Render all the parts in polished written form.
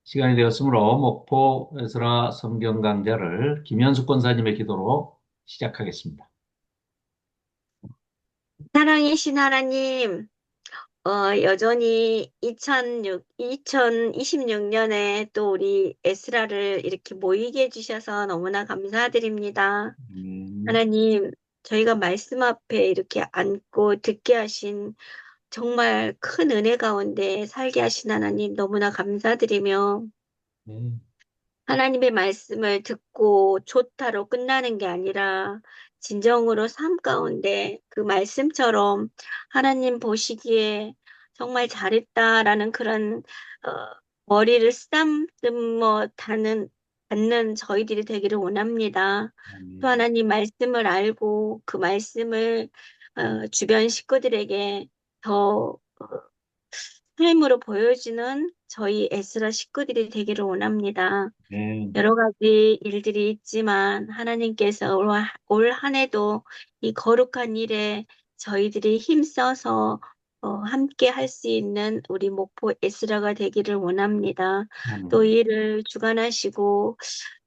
시간이 되었으므로 목포 에스라 성경 강좌를 김현숙 권사님의 기도로 시작하겠습니다. 사랑이신 하나님, 여전히 2026년에 또 우리 에스라를 이렇게 모이게 해주셔서 너무나 감사드립니다. 음, 하나님, 저희가 말씀 앞에 이렇게 앉고 듣게 하신 정말 큰 은혜 가운데 살게 하신 하나님 너무나 감사드리며 네, 하나님의 말씀을 듣고 좋다로 끝나는 게 아니라 진정으로 삶 가운데 그 말씀처럼 하나님 보시기에 정말 잘했다라는 그런 어, 머리를 쓰다듬어 받는 저희들이 되기를 원합니다. 또 아멘. 하나님 말씀을 알고 그 말씀을 주변 식구들에게 더 삶으로 보여주는 저희 에스라 식구들이 되기를 원합니다. 네, 여러 가지 일들이 있지만 하나님께서 올 한 해도 이 거룩한 일에 저희들이 힘써서 함께 할 수 있는 우리 목포 에스라가 되기를 원합니다. 또 아멘. 일을 주관하시고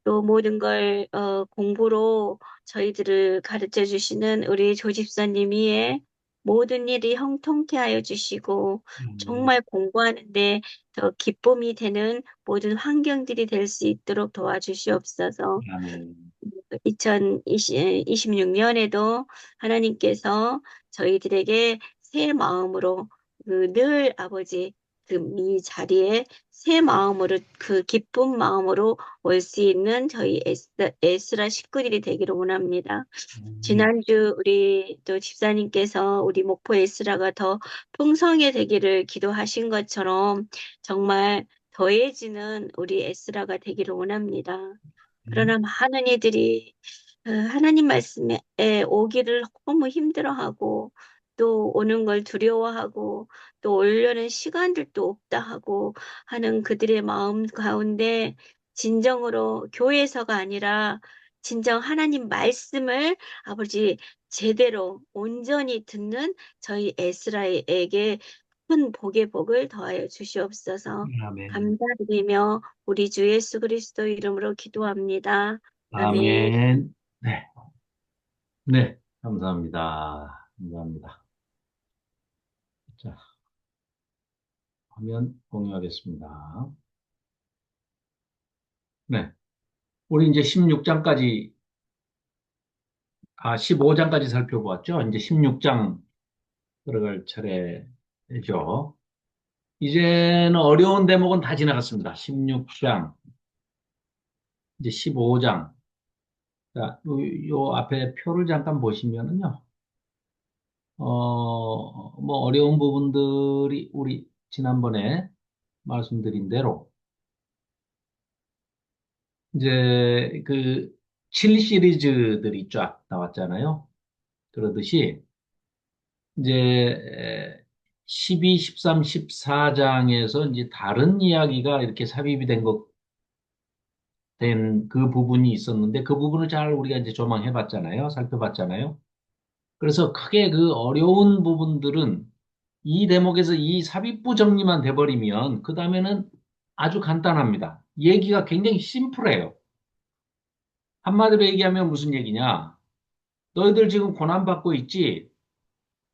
또 모든 걸 공부로 저희들을 가르쳐 주시는 우리 조집사님 위에 모든 일이 형통케 하여 주시고 아멘. 정말 공부하는데 더 기쁨이 되는 모든 환경들이 될 수 있도록 도와주시옵소서. 아멘. 2026년에도 하나님께서 저희들에게 새 마음으로 늘 아버지 이 자리에 새 마음으로 그 기쁜 마음으로 올 수 있는 저희 에스라 식구들이 되기를 원합니다. 아멘. 지난주 우리 또 집사님께서 우리 목포 에스라가 더 풍성해 되기를 기도하신 것처럼 정말 더해지는 우리 에스라가 되기를 원합니다. 그러나 많은 이들이 하나님 말씀에 오기를 너무 힘들어하고 또 오는 걸 두려워하고 또 오려는 시간들도 없다 하고 하는 그들의 마음 가운데 진정으로 교회에서가 아니라 진정 하나님 말씀을 아버지 제대로 온전히 듣는 저희 에스라에게 큰 복의 복을 더하여 주시옵소서. 아멘. 감사드리며 우리 주 예수 그리스도 이름으로 기도합니다. 아멘. 아멘. 네, 네, 감사합니다. 감사합니다. 자, 화면 공유하겠습니다. 네, 우리 이제 16장까지, 15장까지 살펴보았죠? 이제 16장 들어갈 차례죠. 이제는 어려운 대목은 다 지나갔습니다. 16장, 이제 15장. 자, 요 앞에 표를 잠깐 보시면은요, 뭐 어려운 부분들이 우리 지난번에 말씀드린 대로 이제 그 7시리즈들이 쫙 나왔잖아요. 그러듯이 이제 12, 13, 14장에서 이제 다른 이야기가 이렇게 삽입이 된 그 부분이 있었는데 그 부분을 잘 우리가 이제 조망해 봤잖아요. 살펴봤잖아요. 그래서 크게 그 어려운 부분들은 이 대목에서 이 삽입부 정리만 돼버리면 그 다음에는 아주 간단합니다. 얘기가 굉장히 심플해요. 한마디로 얘기하면 무슨 얘기냐? 너희들 지금 고난받고 있지?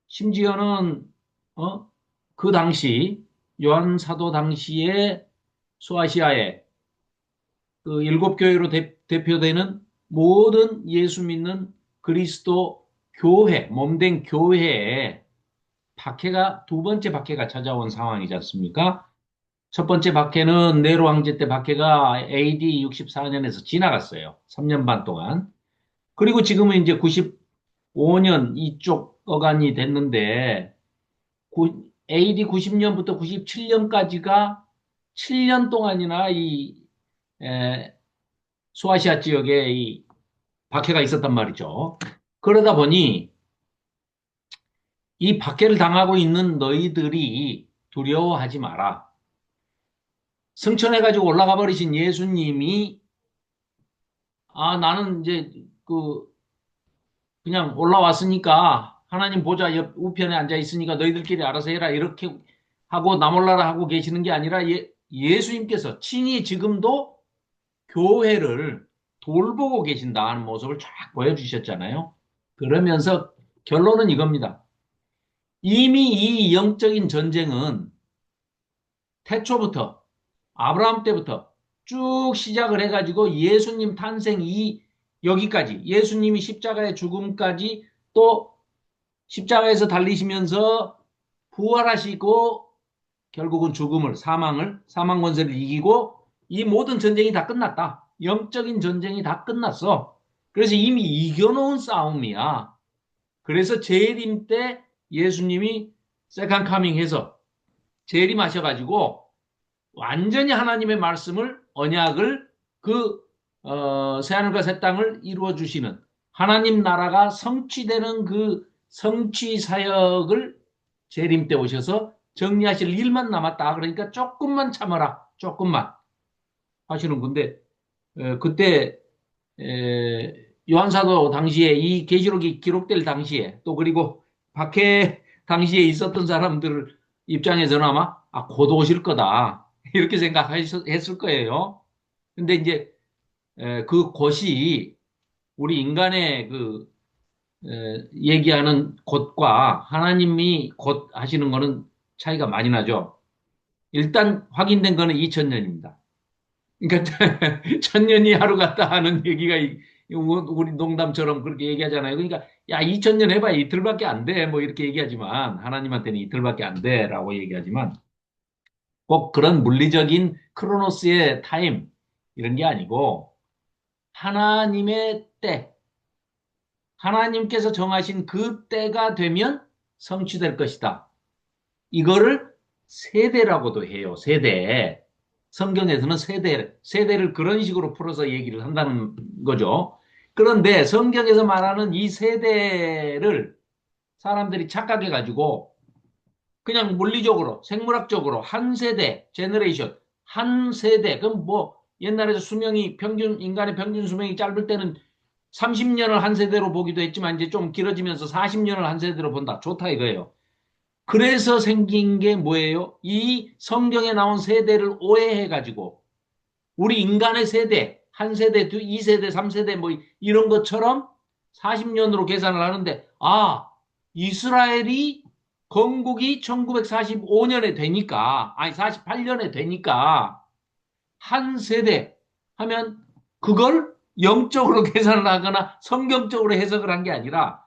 심지어는 그 당시 요한 사도 당시에 소아시아에 그 일곱 교회로 대표되는 모든 예수 믿는 그리스도 교회, 몸된 교회에 박해가 두 번째 박해가 찾아온 상황이지 않습니까? 첫 번째 박해는 네로 황제 때 박해가 AD 64년에서 지나갔어요. 3년 반 동안. 그리고 지금은 이제 95년 이쪽 어간이 됐는데 AD 90년부터 97년까지가 7년 동안이나 이 에, 소아시아 지역에 이 박해가 있었단 말이죠. 그러다 보니 이 박해를 당하고 있는 너희들이 두려워하지 마라. 승천해가지고 올라가 버리신 예수님이 나는 이제 그 그냥 올라왔으니까 하나님 보좌 우편에 앉아 있으니까 너희들끼리 알아서 해라 이렇게 하고 나몰라라 하고 계시는 게 아니라 예수님께서 친히 지금도 교회를 돌보고 계신다는 모습을 쫙 보여주셨잖아요. 그러면서 결론은 이겁니다. 이미 이 영적인 전쟁은 태초부터 아브라함 때부터 쭉 시작을 해가지고 예수님 탄생 여기까지 예수님이 십자가의 죽음까지 또 십자가에서 달리시면서 부활하시고 결국은 사망 권세를 이기고 이 모든 전쟁이 다 끝났다. 영적인 전쟁이 다 끝났어. 그래서 이미 이겨놓은 싸움이야. 그래서 재림 때 예수님이 세컨 카밍 해서 재림하셔가지고 완전히 하나님의 말씀을 언약을 그 새하늘과 새 땅을 이루어 주시는 하나님 나라가 성취되는 그 성취 사역을 재림 때 오셔서 정리하실 일만 남았다. 그러니까 조금만 참아라. 조금만 하시는 건데 그때 요한사도 당시에 이 계시록이 기록될 당시에 또 그리고 박해 당시에 있었던 사람들 입장에서는 아마 곧 오실 거다 이렇게 생각했을 거예요. 근데 이제 그 곧이 우리 인간의 얘기하는 곧과 하나님이 곧 하시는 거는 차이가 많이 나죠. 일단 확인된 거는 2000년입니다. 그러니까 천년이 하루 같다 하는 얘기가 우리 농담처럼 그렇게 얘기하잖아요. 그러니까 야 2000년 해봐야 이틀밖에 안 돼. 뭐 이렇게 얘기하지만 하나님한테는 이틀밖에 안 돼라고 얘기하지만 꼭 그런 물리적인 크로노스의 타임 이런 게 아니고 하나님의 때 하나님께서 정하신 그 때가 되면 성취될 것이다. 이거를 세대라고도 해요. 세대. 성경에서는 세대를 그런 식으로 풀어서 얘기를 한다는 거죠. 그런데 성경에서 말하는 이 세대를 사람들이 착각해가지고 그냥 물리적으로, 생물학적으로 한 세대, 제너레이션, 한 세대. 그럼 뭐 옛날에 인간의 평균 수명이 짧을 때는 30년을 한 세대로 보기도 했지만 이제 좀 길어지면서 40년을 한 세대로 본다. 좋다 이거예요. 그래서 생긴 게 뭐예요? 이 성경에 나온 세대를 오해해가지고 우리 인간의 세대, 한 세대, 이 세대, 3세대 뭐 이런 것처럼 40년으로 계산을 하는데 이스라엘이 건국이 1945년에 되니까 48년에 되니까 한 세대 하면 그걸 영적으로 계산을 하거나 성경적으로 해석을 한 게 아니라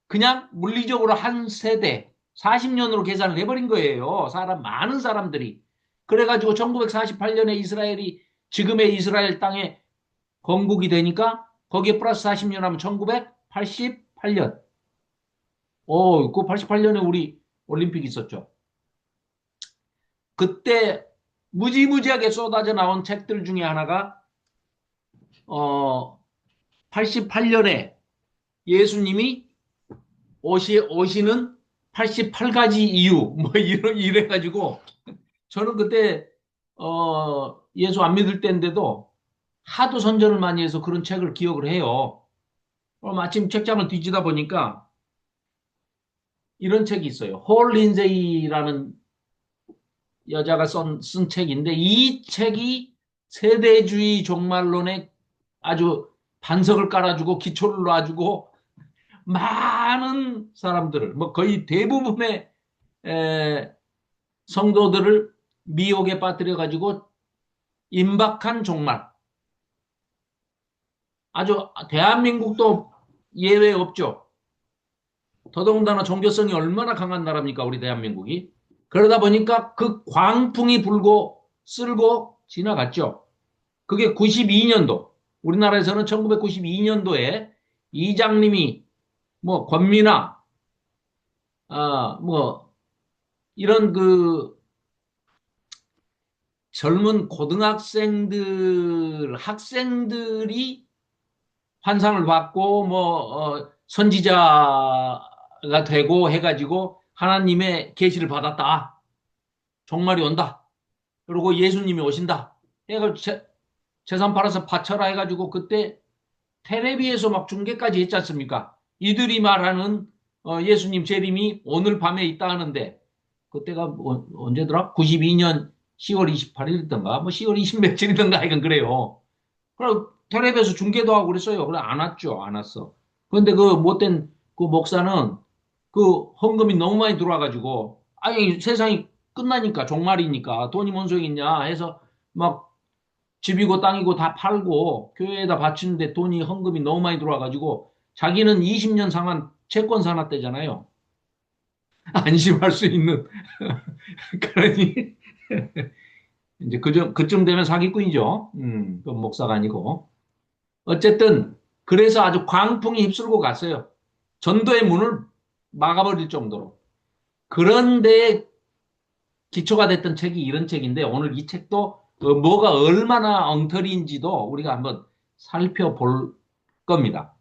그냥 물리적으로 한 세대 40년으로 계산을 해버린 거예요. 많은 사람들이. 그래가지고 1948년에 이스라엘이 지금의 이스라엘 땅에 건국이 되니까 거기에 플러스 40년 하면 1988년. 그 88년에 우리 올림픽 있었죠. 그때 무지무지하게 쏟아져 나온 책들 중에 하나가 88년에 예수님이 오시는 88가지 이유 뭐 이래가지고 저는 그때 예수 안 믿을 때인데도 하도 선전을 많이 해서 그런 책을 기억을 해요. 마침 책장을 뒤지다 보니까 이런 책이 있어요. 홀 린제이라는 여자가 쓴 책인데 이 책이 세대주의 종말론에 아주 반석을 깔아주고 기초를 놔주고 많은 사람들을 뭐 거의 대부분의 성도들을 미혹에 빠뜨려 가지고 임박한 종말. 아주 대한민국도 예외 없죠. 더더군다나 종교성이 얼마나 강한 나라입니까, 우리 대한민국이. 그러다 보니까 그 광풍이 불고 쓸고 지나갔죠. 그게 92년도. 우리나라에서는 1992년도에 이장님이 뭐 권미나 뭐 이런 젊은 학생들이 환상을 받고 선지자가 되고 해가지고 하나님의 계시를 받았다. 종말이 온다. 그리고 예수님이 오신다. 해가지고 재산 팔아서 바쳐라 해가지고 그때 텔레비에서 막 중계까지 했지 않습니까? 이들이 말하는 예수님 재림이 오늘 밤에 있다 하는데 그때가 언제더라? 92년 10월 28일이던가, 뭐 10월 20 며칠이던가, 하여간 그래요. 그럼 텔레비에서 중계도 하고 그랬어요. 그래, 안 왔죠. 안 왔어. 그런데 그 못된 그 목사는 그 헌금이 너무 많이 들어와가지고, 아니, 세상이 끝나니까, 종말이니까 돈이 뭔 소용이냐 해서 막 집이고 땅이고 다 팔고 교회에다 바치는데 돈이 헌금이 너무 많이 들어와가지고 자기는 20년 상한 채권 사놨대잖아요. 안심할 수 있는. 그러니 이제 그쯤 되면 사기꾼이죠. 그 목사가 아니고. 어쨌든 그래서 아주 광풍이 휩쓸고 갔어요. 전도의 문을 막아버릴 정도로. 그런데 기초가 됐던 책이 이런 책인데 오늘 이 책도 뭐가 얼마나 엉터리인지도 우리가 한번 살펴볼 겁니다.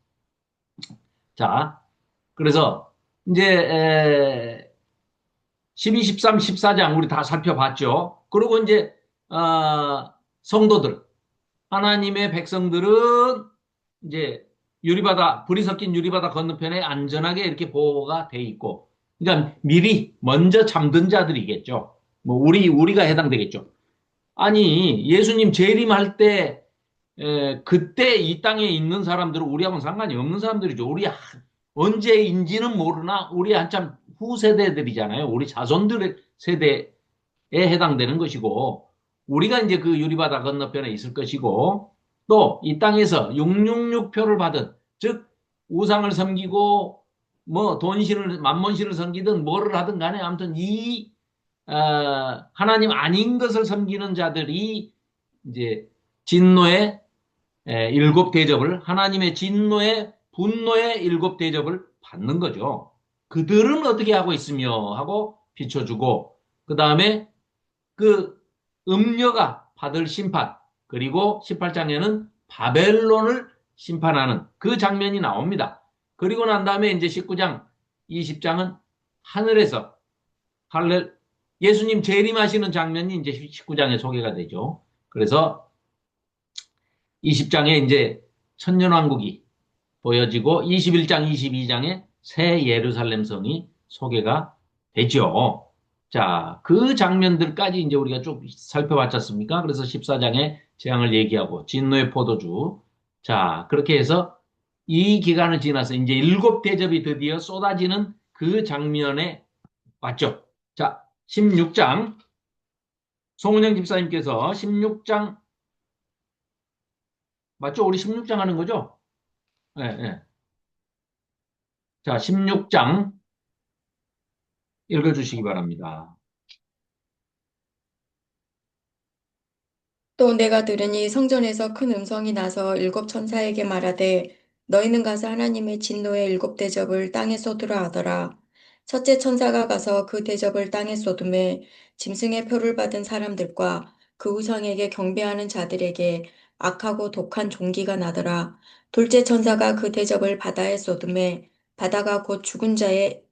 자, 그래서 이제 12, 13, 14장 우리 다 살펴봤죠. 그리고 이제 성도들, 하나님의 백성들은 이제 유리바다, 불이 섞인 유리바다 건너편에 안전하게 이렇게 보호가 돼 있고, 그러니까 미리 먼저 잠든 자들이겠죠. 뭐 우리가 해당되겠죠. 아니 예수님 재림할 때 그때 이 땅에 있는 사람들은 우리하고는 상관이 없는 사람들이죠. 언제인지는 모르나 우리 한참 후 세대들이잖아요. 우리 자손들의 세대에 해당되는 것이고 우리가 이제 그 유리바다 건너편에 있을 것이고 또 이 땅에서 666표를 받은 즉 우상을 섬기고 뭐 돈신을 만몬신을 섬기든 뭐를 하든 간에 아무튼 하나님 아닌 것을 섬기는 자들이 이제 진노의 일곱 대접을 하나님의 진노의 분노의 일곱 대접을 받는 거죠. 그들은 어떻게 하고 있으며 하고 비춰주고 그 다음에 그 음녀가 받을 심판 그리고 18장에는 바벨론을 심판하는 그 장면이 나옵니다. 그리고 난 다음에 이제 19장, 20장은 하늘에서 할렐 예수님 재림하시는 장면이 이제 19장에 소개가 되죠. 그래서 20장에 이제 천년왕국이 보여지고 21장, 22장에 새 예루살렘 성이 소개가 되죠. 자, 그 장면들까지 이제 우리가 쭉 살펴봤지 않습니까? 그래서 14장에 재앙을 얘기하고 진노의 포도주. 자, 그렇게 해서 이 기간을 지나서 이제 일곱 대접이 드디어 쏟아지는 그 장면에 왔죠. 자, 16장. 송은영 집사님께서 16장, 맞죠? 우리 16장 하는 거죠? 네, 네. 자, 16장 읽어주시기 바랍니다. 또 내가 들으니 성전에서 큰 음성이 나서 일곱 천사에게 말하되 너희는 가서 하나님의 진노의 일곱 대접을 땅에 쏟으라 하더라. 첫째 천사가 가서 그 대접을 땅에 쏟음에 짐승의 표를 받은 사람들과 그 우상에게 경배하는 자들에게 악하고 독한 종기가 나더라. 둘째 천사가 그 대접을 바다에 쏟음에 바다가 곧 죽은 자의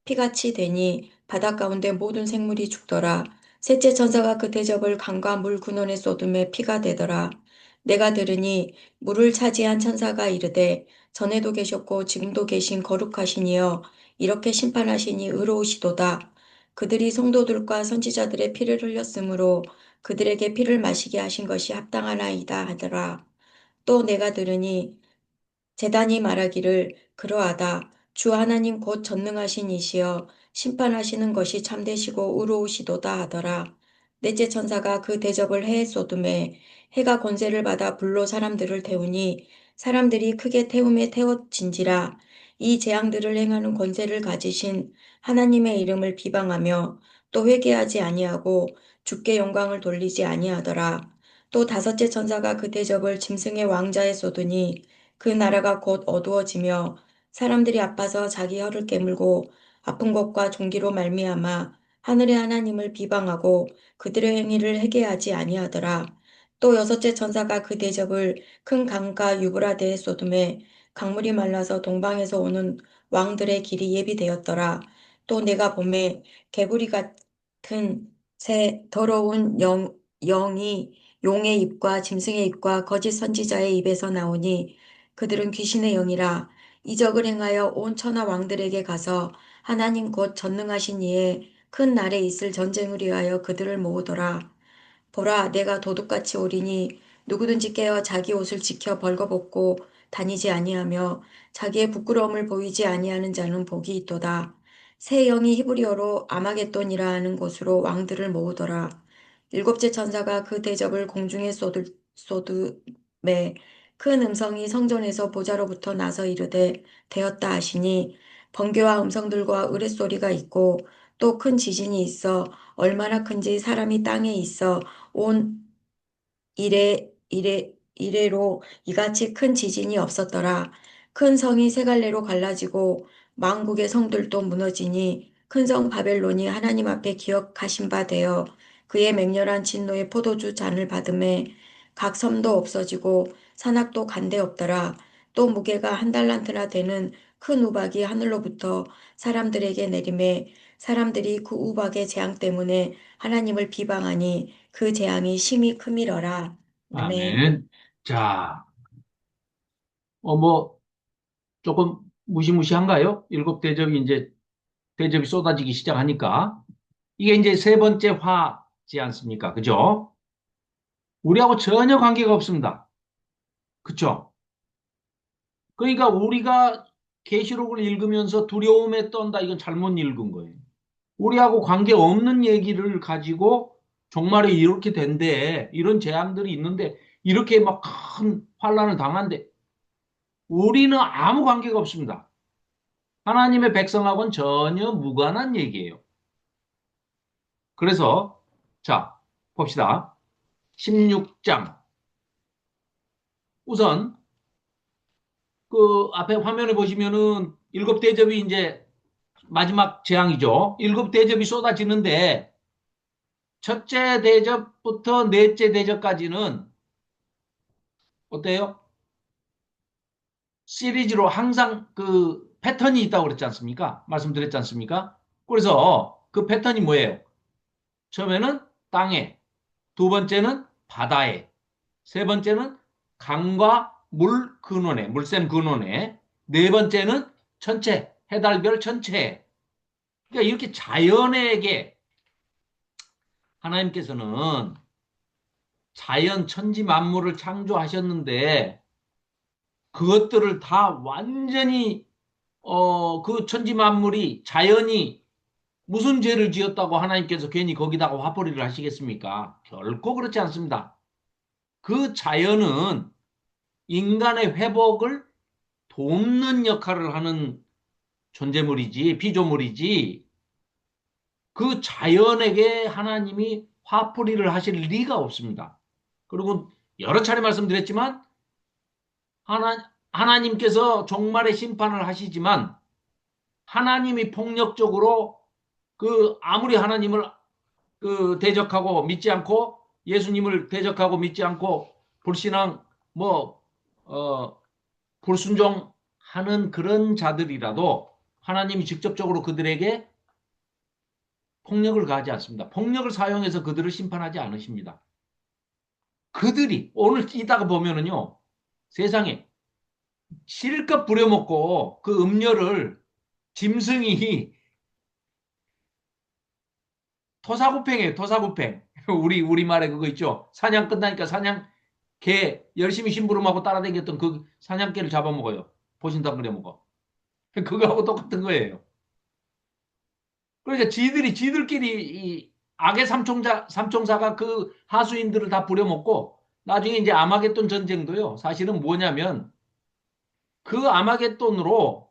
피같이 되니 바다 가운데 모든 생물이 죽더라. 셋째 천사가 그 대접을 강과 물 근원에 쏟음에 피가 되더라. 내가 들으니 물을 차지한 천사가 이르되 전에도 계셨고 지금도 계신 거룩하시니여 이렇게 심판하시니 의로우시도다. 그들이 성도들과 선지자들의 피를 흘렸으므로 그들에게 피를 마시게 하신 것이 합당하나이다 하더라. 또 내가 들으니 제단이 말하기를 그러하다. 주 하나님 곧 전능하신 이시여 심판하시는 것이 참되시고 의로우시도다 하더라. 넷째 천사가 그 대접을 해에 쏟음에 해가 권세를 받아 불로 사람들을 태우니 사람들이 크게 태움에 태워진지라. 이 재앙들을 행하는 권세를 가지신 하나님의 이름을 비방하며 또 회개하지 아니하고 주께 영광을 돌리지 아니하더라. 또 다섯째 천사가 그 대접을 짐승의 왕자에 쏟으니 그 나라가 곧 어두워지며 사람들이 아파서 자기 혀를 깨물고 아픈 것과 종기로 말미암아 하늘의 하나님을 비방하고 그들의 행위를 회개하지 아니하더라. 또 여섯째 천사가 그 대접을 큰 강가 유브라데에 쏟음에 강물이 말라서 동방에서 오는 왕들의 길이 예비되었더라. 또 내가 보매 개구리 같은 새 더러운 영이 용의 입과 짐승의 입과 거짓 선지자의 입에서 나오니 그들은 귀신의 영이라 이적을 행하여 온 천하 왕들에게 가서 하나님 곧 전능하신 이의 큰 날에 있을 전쟁을 위하여 그들을 모으더라. 보라, 내가 도둑같이 오리니 누구든지 깨어 자기 옷을 지켜 벌거벗고 다니지 아니하며 자기의 부끄러움을 보이지 아니하는 자는 복이 있도다. 새 영이 히브리어로 아마겟돈이라 하는 곳으로 왕들을 모으더라. 일곱째 천사가 그 대접을 공중에 쏟음에 큰 음성이 성전에서 보좌로부터 나서 이르되 되었다 하시니 번개와 음성들과 으렛소리가 있고 또 큰 지진이 있어 얼마나 큰지 사람이 땅에 있어 온 이래로 이같이 큰 지진이 없었더라. 큰 성이 세 갈래로 갈라지고 망국의 성들도 무너지니 큰 성 바벨론이 하나님 앞에 기억하신 바 되어 그의 맹렬한 진노의 포도주 잔을 받음에 각 섬도 없어지고 산악도 간데 없더라. 또 무게가 한 달란트나 되는 큰 우박이 하늘로부터 사람들에게 내림에 사람들이 그 우박의 재앙 때문에 하나님을 비방하니 그 재앙이 심히 크미러라. 아멘. 아멘. 자, 뭐, 조금 무시무시한가요? 일곱 대접이 이제 대접이 쏟아지기 시작하니까. 이게 이제 세 번째 화지 않습니까? 그죠? 우리하고 전혀 관계가 없습니다. 그쵸? 그러니까 우리가 계시록을 읽으면서 두려움에 떤다. 이건 잘못 읽은 거예요. 우리하고 관계없는 얘기를 가지고 종말에 이렇게 된대. 이런 재앙들이 있는데 이렇게 막 큰 환란을 당한대. 우리는 아무 관계가 없습니다. 하나님의 백성하고는 전혀 무관한 얘기예요. 그래서 자, 봅시다. 16장. 우선 그 앞에 화면에 보시면은 일곱 대접이 이제 마지막 재앙이죠. 일곱 대접이 쏟아지는데 첫째 대접부터 넷째 대접까지는 어때요? 시리즈로 항상 그 패턴이 있다고 그랬지 않습니까? 말씀드렸지 않습니까? 그래서 그 패턴이 뭐예요? 처음에는 땅에, 두 번째는 바다에, 세 번째는 강과 물 근원에, 물샘 근원에, 네 번째는 천체, 해달별 천체에. 그러니까 이렇게 자연에게 하나님께서는 자연 천지 만물을 창조하셨는데 그것들을 다 완전히 그 천지 만물이 자연이 무슨 죄를 지었다고 하나님께서 괜히 거기다가 화풀이를 하시겠습니까? 결코 그렇지 않습니다. 그 자연은 인간의 회복을 돕는 역할을 하는 존재물이지, 피조물이지, 그 자연에게 하나님이 화풀이를 하실 리가 없습니다. 그리고 여러 차례 말씀드렸지만, 하나님께서 종말의 심판을 하시지만, 하나님이 폭력적으로 아무리 하나님을 대적하고 믿지 않고, 예수님을 대적하고 믿지 않고, 불신앙, 뭐, 어, 불순종하는 그런 자들이라도 하나님이 직접적으로 그들에게 폭력을 가하지 않습니다. 폭력을 사용해서 그들을 심판하지 않으십니다. 그들이 오늘 이따가 보면은요, 세상에 실컷 부려먹고 그 음료를 짐승이 토사구팽이에요, 토사구팽. 우리말에 그거 있죠. 사냥 끝나니까 개 열심히 심부름하고 따라다녔던 그 사냥개를 잡아먹어요. 보신탕 끓여 먹어. 그거하고 똑같은 거예요. 그러니까 지들끼리 이 악의 삼총사가 그 하수인들을 다 부려먹고 나중에 이제 아마겟돈 전쟁도요. 사실은 뭐냐면 그 아마겟돈으로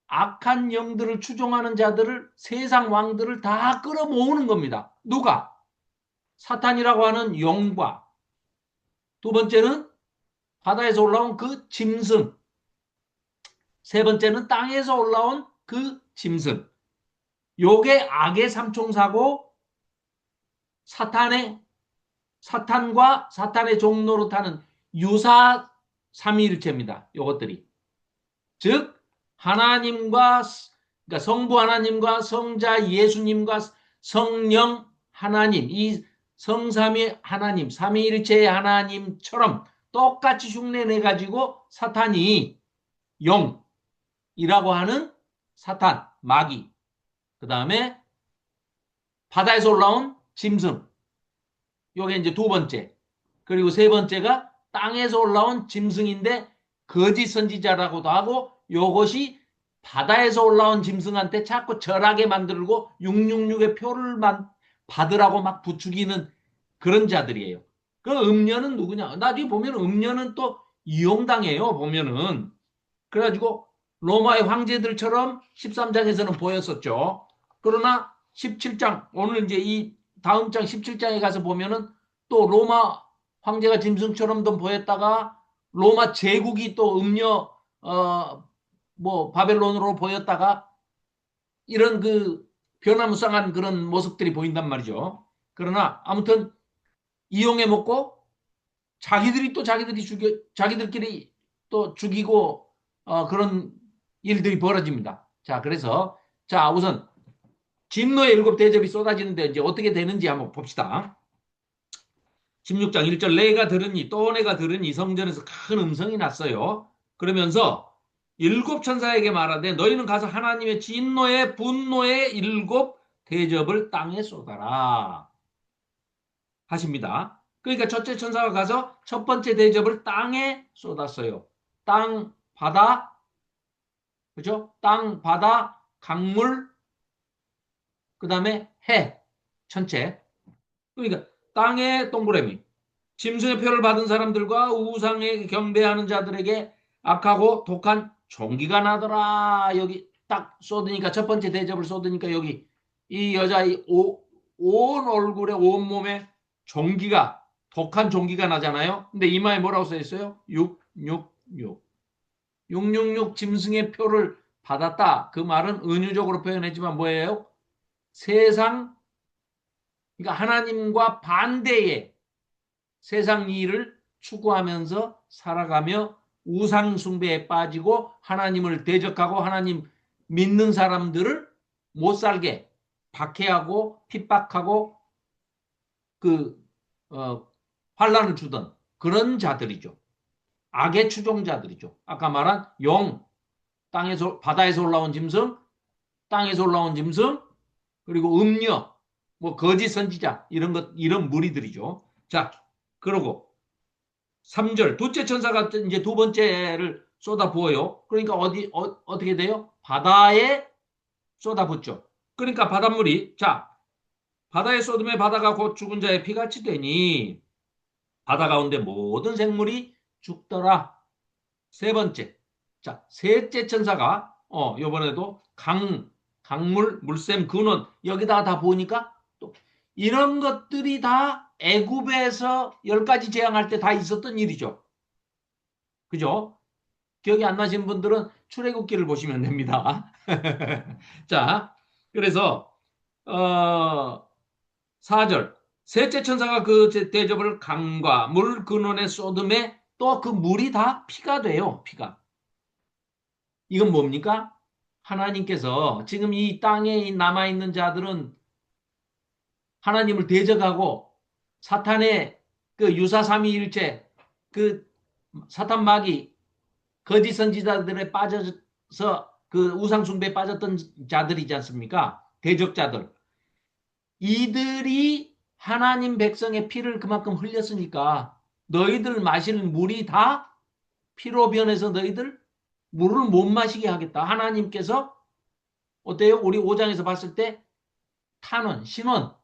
악한 영들을 추종하는 자들을 세상 왕들을 다 끌어모으는 겁니다. 누가? 사탄이라고 하는 영과 두 번째는 바다에서 올라온 그 짐승, 세 번째는 땅에서 올라온 그 짐승. 요게 악의 삼총사고 사탄과 사탄의 종로로 타는 유사 삼위일체입니다. 요것들이. 즉 하나님과 그러니까 성부 하나님과 성자 예수님과 성령 하나님 이 성삼위 하나님 삼위일체의 하나님처럼 똑같이 흉내내 가지고 사탄이 영이라고 하는 사탄 마귀 그 다음에 바다에서 올라온 짐승 요게 이제 두 번째. 그리고 세 번째가 땅에서 올라온 짐승인데 거짓 선지자라고도 하고 요것이 바다에서 올라온 짐승한테 자꾸 절하게 만들고 666의 표를 받으라고 막 부추기는 그런 자들이에요. 그 음녀는 누구냐? 나중에 보면 음녀는 또 이용당해요. 보면은. 그래가지고 로마의 황제들처럼 13장에서는 보였었죠. 그러나 17장, 오늘 이제 이 다음 장 17장에 가서 보면은 또 로마 황제가 짐승처럼도 보였다가 로마 제국이 또 음녀, 뭐 바벨론으로 보였다가 이런 그 변화무쌍한 그런 모습들이 보인단 말이죠. 그러나 아무튼 이용해 먹고 자기들이 또 자기들끼리 또 죽이고 그런 일들이 벌어집니다. 자, 그래서 자, 우선 진노의 일곱 대접이 쏟아지는데 이제 어떻게 되는지 한번 봅시다. 16장 1절 내가 들으니 또 내가 들으니 성전에서 큰 음성이 났어요. 그러면서 일곱 천사에게 말하되 너희는 가서 하나님의 진노의 분노의 일곱 대접을 땅에 쏟아라 하십니다. 그러니까 첫째 천사가 가서 첫 번째 대접을 땅에 쏟았어요. 땅, 바다, 그죠? 땅, 바다, 강물, 그 다음에 해, 천체. 그러니까 땅에 동그라미, 짐승의 표를 받은 사람들과 우상에 경배하는 자들에게 악하고 독한 종기가 나더라. 여기 딱 쏟으니까 첫 번째 대접을 쏟으니까 여기 이 여자의 온 얼굴에 온 몸에 종기가 독한 종기가 나잖아요. 근데 이마에 뭐라고 써 있어요? 666. 666 짐승의 표를 받았다. 그 말은 은유적으로 표현했지만 뭐예요? 세상, 그러니까 하나님과 반대의 세상 일을 추구하면서 살아가며 우상 숭배에 빠지고 하나님을 대적하고 하나님 믿는 사람들을 못 살게 박해하고 핍박하고 그 환란을 주던 그런 자들이죠. 악의 추종자들이죠. 아까 말한 용, 땅에서 바다에서 올라온 짐승, 땅에서 올라온 짐승, 그리고 음녀, 뭐 거짓 선지자 이런 무리들이죠. 자, 그러고 3절 둘째 천사가 이제 두 번째를 쏟아 부어요. 그러니까 어떻게 돼요? 바다에 쏟아 붓죠. 그러니까 바닷물이 자 바다에 쏟으면 바다가 곧 죽은 자의 피같이 되니 바다 가운데 모든 생물이 죽더라. 세 번째. 자, 셋째 천사가 요번에도 강물, 물샘, 근원 여기다가 다 보니까 또 이런 것들이 다 애굽에서 10가지 재앙할 때 다 있었던 일이죠. 그죠? 기억이 안 나신 분들은 출애굽기를 보시면 됩니다. 자, 그래서 4절 셋째 천사가 그 대접을 강과 물 근원에 쏟음에 또 그 물이 다 피가 돼요. 피가. 이건 뭡니까? 하나님께서 지금 이 땅에 남아있는 자들은 하나님을 대적하고 사탄의 그 유사삼위일체 그 사탄 마귀 거짓 선지자들에 빠져서 그 우상숭배에 빠졌던 자들이지 않습니까? 대적자들. 이들이 하나님 백성의 피를 그만큼 흘렸으니까 너희들 마실 물이 다 피로 변해서 너희들 물을 못 마시게 하겠다. 하나님께서 어때요? 우리 5장에서 봤을 때 탄원, 신원,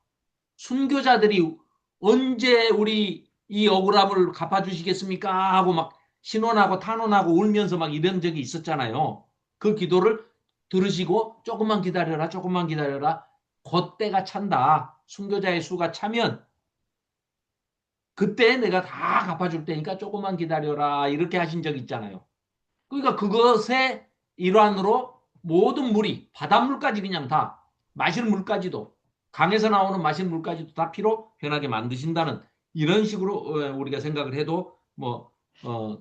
순교자들이 언제 우리 이 억울함을 갚아주시겠습니까? 하고 막 신원하고 탄원하고 울면서 막 이런 적이 있었잖아요. 그 기도를 들으시고 조금만 기다려라, 조금만 기다려라. 곧 때가 찬다. 순교자의 수가 차면 그때 내가 다 갚아줄 테니까 조금만 기다려라. 이렇게 하신 적 있잖아요. 그러니까 그것의 일환으로 모든 물이 바닷물까지 그냥 다 마실 물까지도 강에서 나오는 마실 물까지도 다 피로 변하게 만드신다는 이런 식으로 우리가 생각을 해도 뭐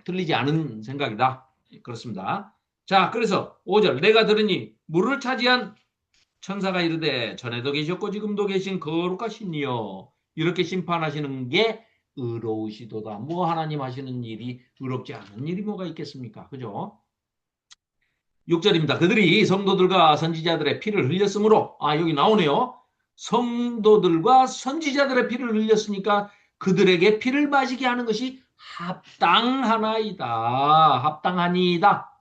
틀리지 않은 생각이다. 그렇습니다. 자, 그래서 5절 내가 들으니 물을 차지한 천사가 이르되 전에도 계셨고 지금도 계신 거룩하시니요 이렇게 심판하시는 게 의로우시도다. 뭐 하나님 하시는 일이 의롭지 않은 일이 뭐가 있겠습니까? 그죠? 6절입니다. 그들이 성도들과 선지자들의 피를 흘렸으므로 여기 나오네요. 성도들과 선지자들의 피를 흘렸으니까 그들에게 피를 마시게 하는 것이 합당하나이다. 합당하니이다.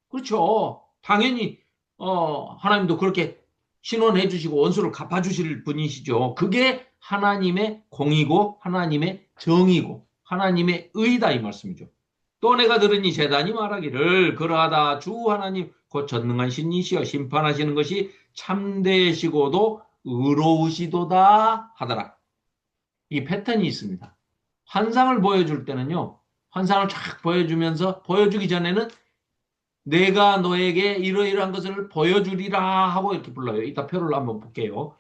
그렇죠. 당연히 하나님도 그렇게 신원해 주시고 원수를 갚아 주실 분이시죠. 그게 하나님의 공이고 하나님의 정이고 하나님의 의다 이 말씀이죠. 또 내가 들으니 제단이 말하기를 그러하다 주 하나님 곧 전능한 신이시여 심판하시는 것이 참되시고도 의로우시도다 하더라. 이 패턴이 있습니다. 환상을 보여줄 때는요. 환상을 쫙 보여주면서 보여주기 전에는 내가 너에게 이러이러한 것을 보여주리라 하고 이렇게 불러요. 이따 표를 한번 볼게요.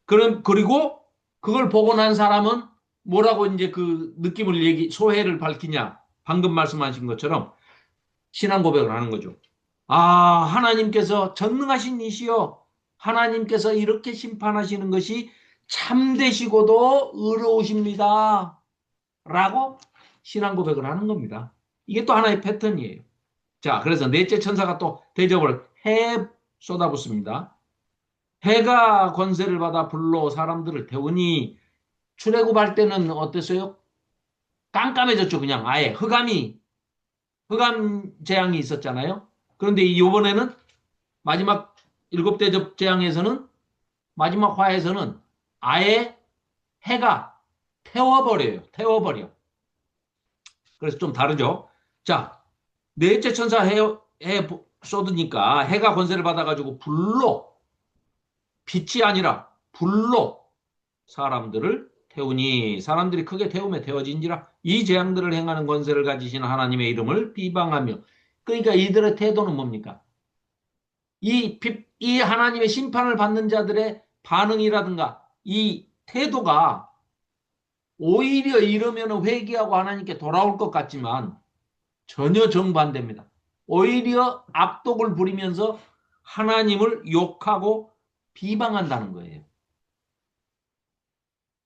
그리고 그걸 보고 난 사람은 뭐라고 이제 그 느낌을 소회를 밝히냐. 방금 말씀하신 것처럼 신앙 고백을 하는 거죠. 아, 하나님께서 전능하신 이시여 하나님께서 이렇게 심판하시는 것이 참되시고도 의로우십니다. 라고 신앙 고백을 하는 겁니다. 이게 또 하나의 패턴이에요. 자, 그래서 넷째 천사가 또 대접을 해에 쏟아붓습니다. 해가 권세를 받아 불로 사람들을 태우니 출애굽할 때는 어땠어요? 깜깜해졌죠. 그냥 아예 흑암 재앙이 있었잖아요. 그런데 이번에는 마지막 일곱 대접 재앙에서는 마지막 화에서는 아예 해가 태워버려요. 태워버려. 그래서 좀 다르죠. 자, 넷째 천사 해 쏟으니까 해가 권세를 받아가지고 불로 빛이 아니라 불로 사람들을 태우니 사람들이 크게 태우며 태워진지라 이 재앙들을 행하는 권세를 가지신 하나님의 이름을 비방하며 그러니까 이들의 태도는 뭡니까? 이 하나님의 심판을 받는 자들의 반응이라든가 이 태도가 오히려 이러면 회개하고 하나님께 돌아올 것 같지만 전혀 정반대입니다. 오히려 악독을 부리면서 하나님을 욕하고 비방한다는 거예요.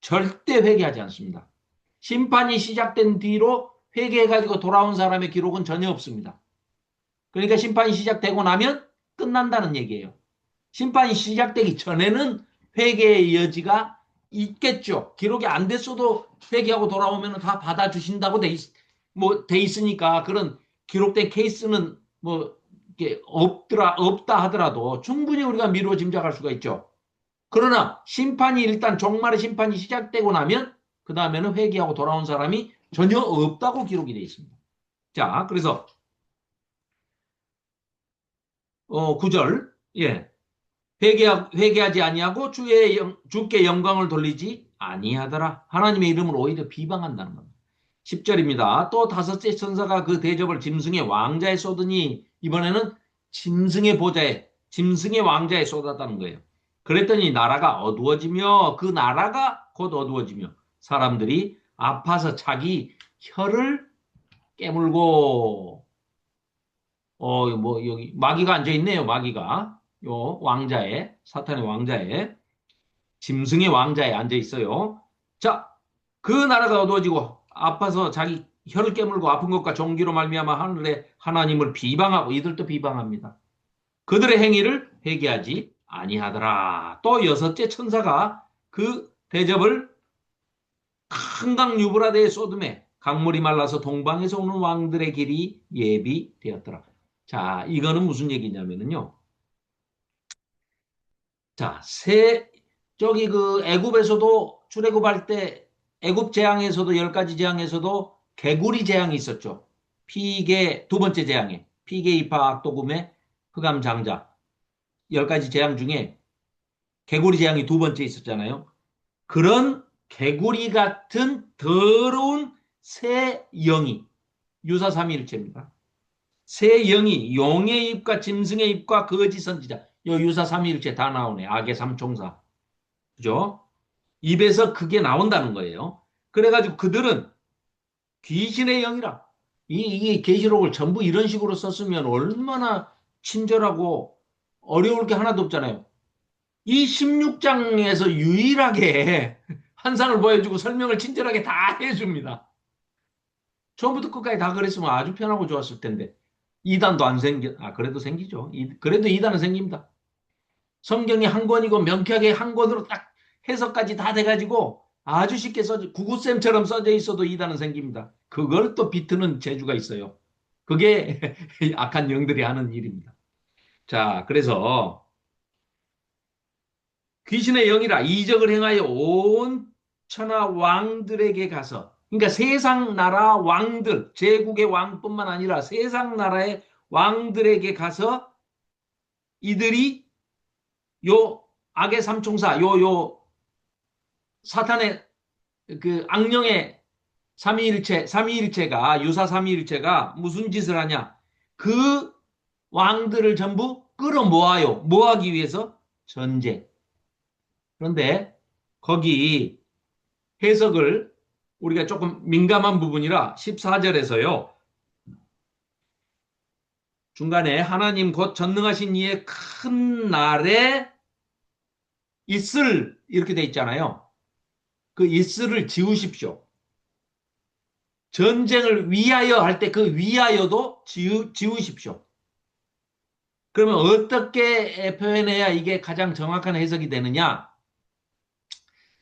절대 회개하지 않습니다. 심판이 시작된 뒤로 회개해가지고 돌아온 사람의 기록은 전혀 없습니다. 그러니까 심판이 시작되고 나면 끝난다는 얘기예요. 심판이 시작되기 전에는 회개의 여지가 있겠죠. 기록이 안 됐어도 회개하고 돌아오면 다 받아주신다고 돼 있으니까 그런 기록된 케이스는 뭐 없다 하더라도 충분히 우리가 미루어 짐작할 수가 있죠. 그러나 심판이 일단 종말의 심판이 시작되고 나면 그 다음에는 회개하고 돌아온 사람이 전혀 없다고 기록이 되어 있습니다. 자, 그래서 9절 예. 회개하지 아니하고 주께 영광을 돌리지 아니하더라. 하나님의 이름을 오히려 비방한다는 겁니다. 10절입니다. 또 다섯째 천사가 그 대접을 짐승의 왕자에 쏟으니 이번에는 짐승의 왕자에 쏟았다는 거예요. 그랬더니 나라가 어두워지며 그 나라가 곧 어두워지며 사람들이 아파서 자기 혀를 깨물고 뭐 여기 마귀가 앉아 있네요. 마귀가 요 왕자에 사탄의 왕자에 짐승의 왕자에 앉아 있어요. 자, 그 나라가 어두워지고 아파서 자기 혀를 깨물고 아픈 것과 종기로 말미암아 하늘의 하나님을 비방하고 이들도 비방합니다. 그들의 행위를 회개하지 아니하더라. 또 여섯째 천사가 그 대접을 큰 강 유브라데에 쏟음에 강물이 말라서 동방에서 오는 왕들의 길이 예비되었더라. 자, 이거는 무슨 얘기냐면요. 자, 저기 그 애굽에서도 출애굽할 때 애굽 재앙에서도 10가지 재앙에서도 개구리 재앙이 있었죠. 피게 두 번째 재앙에 피게 이파 악도금의 흑암 장자 10가지 재앙 중에 개구리 재앙이 두 번째 있었잖아요. 그런 개구리 같은 더러운 새 영이 유사삼위일체입니다. 새 영이 용의 입과 짐승의 입과 거짓 선지자 요 유사삼위일체 다 나오네. 악의 삼총사. 그죠? 입에서 그게 나온다는 거예요. 그래가지고 그들은 귀신의 영이라. 이 계시록을 전부 이런 식으로 썼으면 얼마나 친절하고 어려울 게 하나도 없잖아요. 이 16장에서 유일하게 환상을 보여주고 설명을 친절하게 다 해줍니다. 처음부터 끝까지 다 그랬으면 아주 편하고 좋았을 텐데. 이단도 안 그래도 생기죠. 그래도 이단은 생깁니다. 성경이 한 권이고 명쾌하게 한 권으로 딱 해석까지 다 돼가지고 아주 쉽게 구구쌤처럼 써져 있어도 이단은 생깁니다. 그걸 또 비트는 재주가 있어요. 그게 악한 영들이 하는 일입니다. 자, 그래서 귀신의 영이라 이적을 행하여 온 천하 왕들에게 가서, 그러니까 세상 나라 왕들, 제국의 왕뿐만 아니라 세상 나라의 왕들에게 가서 이들이 요 악의 삼총사, 요 사탄의 그 악령의 삼위일체가, 유사 삼위일체가 무슨 짓을 하냐? 그 왕들을 전부 끌어모아요. 뭐 하기 위해서? 전쟁. 그런데 거기 해석을 우리가 조금 민감한 부분이라 14절에서요. 중간에 하나님 곧 전능하신 이의 큰 날에 있을 이렇게 돼 있잖아요. 그 있을을 지우십시오. 전쟁을 위하여 할 때 그 위하여도 지우십시오. 그러면 어떻게 표현해야 이게 가장 정확한 해석이 되느냐?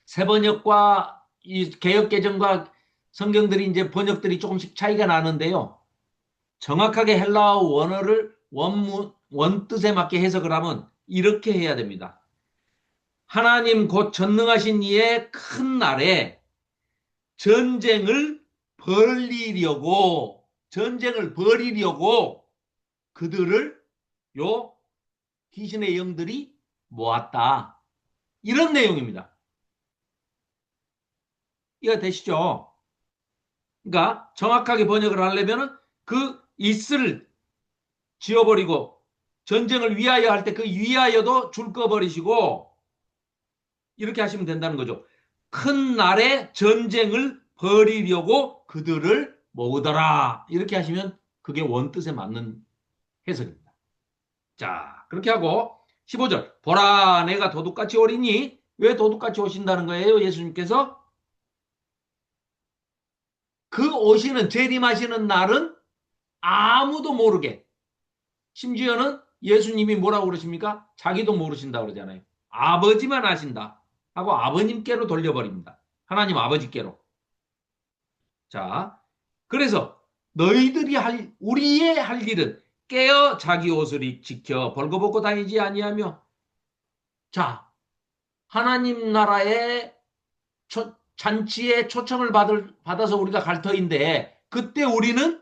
새번역과 이 개역개정과 성경들이 이제 번역들이 조금씩 차이가 나는데요. 정확하게 헬라어 원어를 원뜻에 맞게 해석을 하면 이렇게 해야 됩니다. 하나님 곧 전능하신 이의 큰 날에 전쟁을 벌이려고 그들을 요 귀신의 영들이 모았다. 이런 내용입니다. 이해가 되시죠? 그러니까 정확하게 번역을 하려면 그 있을 지워버리고 전쟁을 위하여 할 때 그 위하여도 줄 꺼버리시고 이렇게 하시면 된다는 거죠. 큰 날에 전쟁을 벌이려고 그들을 모으더라. 이렇게 하시면 그게 원뜻에 맞는 해석입니다. 자, 그렇게 하고 15절. 보라, 내가 도둑같이 오리니. 왜 도둑같이 오신다는 거예요? 예수님께서 그 오시는 재림하시는 날은 아무도 모르게, 심지어는 예수님이 뭐라고 그러십니까? 자기도 모르신다 그러잖아요. 아버지만 아신다 하고 아버님께로 돌려버립니다. 하나님 아버지께로. 자, 그래서 우리의 할 일은 깨어 자기 옷을 지켜 벌거벗고 다니지 아니하며, 자, 하나님 나라의 잔치에 초청을 받아서 우리가 갈 터인데 그때 우리는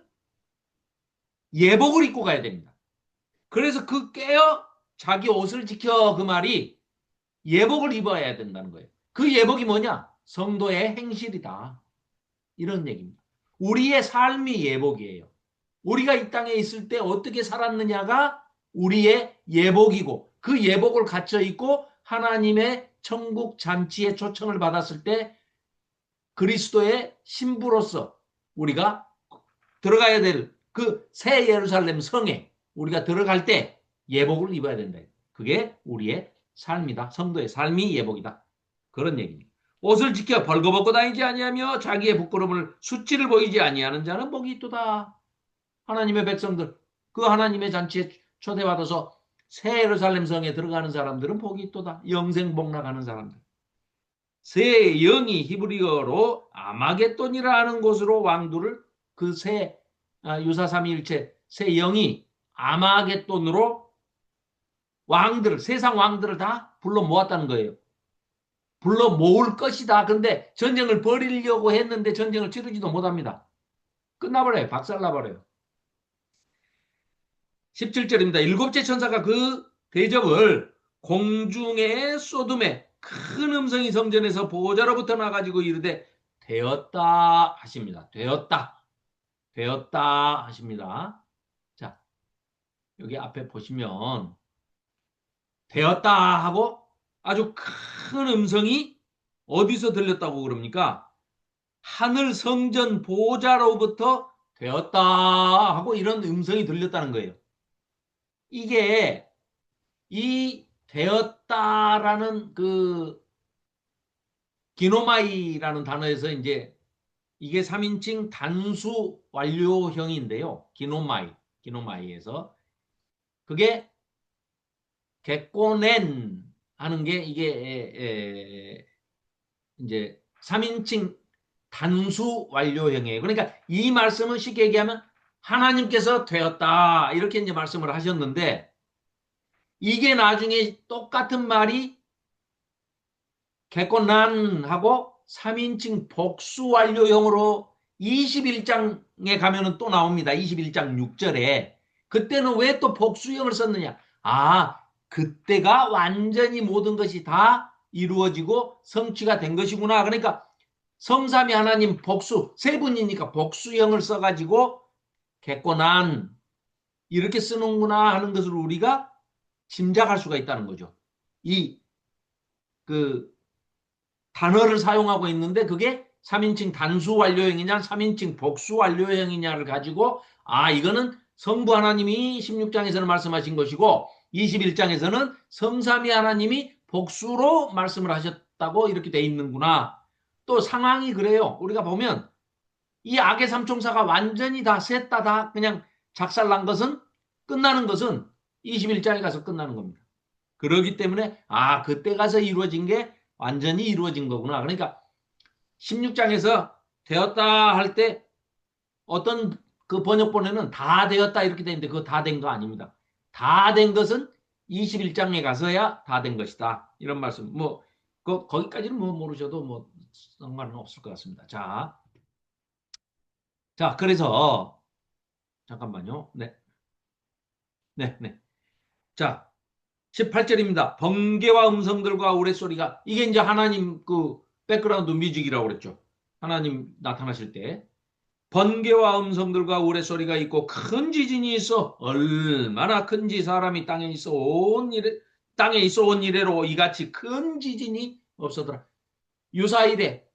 예복을 입고 가야 됩니다. 그래서 그 깨어 자기 옷을 지켜 그 말이 예복을 입어야 된다는 거예요. 그 예복이 뭐냐? 성도의 행실이다. 이런 얘기입니다. 우리의 삶이 예복이에요. 우리가 이 땅에 있을 때 어떻게 살았느냐가 우리의 예복이고 그 예복을 갖춰 입고 하나님의 천국 잔치에 초청을 받았을 때 그리스도의 신부로서 우리가 들어가야 될 그 새 예루살렘 성에 우리가 들어갈 때 예복을 입어야 된다. 그게 우리의 삶이다. 성도의 삶이 예복이다. 그런 얘기입니다. 옷을 지켜 벌거벗고 다니지 아니하며 자기의 부끄러움을 수치를 보이지 아니하는 자는 복이 있도다. 하나님의 백성들, 그 하나님의 잔치에 초대받아서 새 예루살렘 성에 들어가는 사람들은 복이 있도다. 영생 복락하는 사람들. 새 영이 히브리어로 아마겟돈이라 하는 곳으로 왕들을 그 새 유사삼위일체 새 영이 아마겟돈으로 세상 왕들을 다 불러 모았다는 거예요. 불러 모을 것이다. 근데 전쟁을 벌이려고 했는데 전쟁을 치르지도 못합니다. 끝나버려요. 박살나버려요. 17절입니다. 일곱째 천사가 그 대접을 공중에 쏟음에 큰 음성이 성전에서 보호자로부터 나가지고 이르되 되었다 하십니다. 되었다 하십니다. 자, 여기 앞에 보시면 되었다 하고 아주 큰 음성이 어디서 들렸다고 그럽니까? 하늘 성전 보호자로부터 되었다 하고 이런 음성이 들렸다는 거예요. 이게 이 되었다라는 그 기노마이라는 단어에서 이제 이게 3인칭 단수 완료형인데요. 기노마이에서 그게 겟고넨 하는 게 이게 이제 3인칭 단수 완료형이에요. 그러니까 이 말씀은 쉽게 얘기하면 하나님께서 되었다 이렇게 이제 말씀을 하셨는데 이게 나중에 똑같은 말이 개건난 하고 3인칭 복수 완료형으로 21장에 가면은 또 나옵니다. 21장 6절에. 그때는 왜 또 복수형을 썼느냐? 아, 그때가 완전히 모든 것이 다 이루어지고 성취가 된 것이구나. 그러니까 성삼위 하나님 복수, 세 분이니까 복수형을 써가지고 개건난 이렇게 쓰는구나 하는 것을 우리가 짐작할 수가 있다는 거죠. 이 그 단어를 사용하고 있는데 그게 3인칭 단수 완료형이냐 3인칭 복수 완료형이냐를 가지고 아 이거는 성부 하나님이 16장에서는 말씀하신 것이고 21장에서는 성삼위 하나님이 복수로 말씀을 하셨다고 이렇게 돼 있는구나. 또 상황이 그래요. 우리가 보면 이 악의 삼총사가 완전히 다 셋 다 그냥 작살난 것은 끝나는 것은 21장에 가서 끝나는 겁니다. 그러기 때문에 아 그때 가서 이루어진 게 완전히 이루어진 거구나. 그러니까 16장에서 되었다 할 때 어떤 그 번역본에는 다 되었다 이렇게 되는데 그거 다 된 거 아닙니다. 다 된 것은 21장에 가서야 다 된 것이다. 이런 말씀. 뭐 거기까지는 뭐 모르셔도 뭐 상관은 없을 것 같습니다. 자 그래서 잠깐만요. 네, 네, 네. 자 18절입니다. 번개와 음성들과 우레소리가 이게 이제 하나님 그 백그라운드 뮤직이라고 그랬죠. 하나님 나타나실 때 번개와 음성들과 우레소리가 있고 큰 지진이 있어 얼마나 큰지 사람이 땅에 있어 온 이래로 이같이 큰 지진이 없었더라. 유사 이래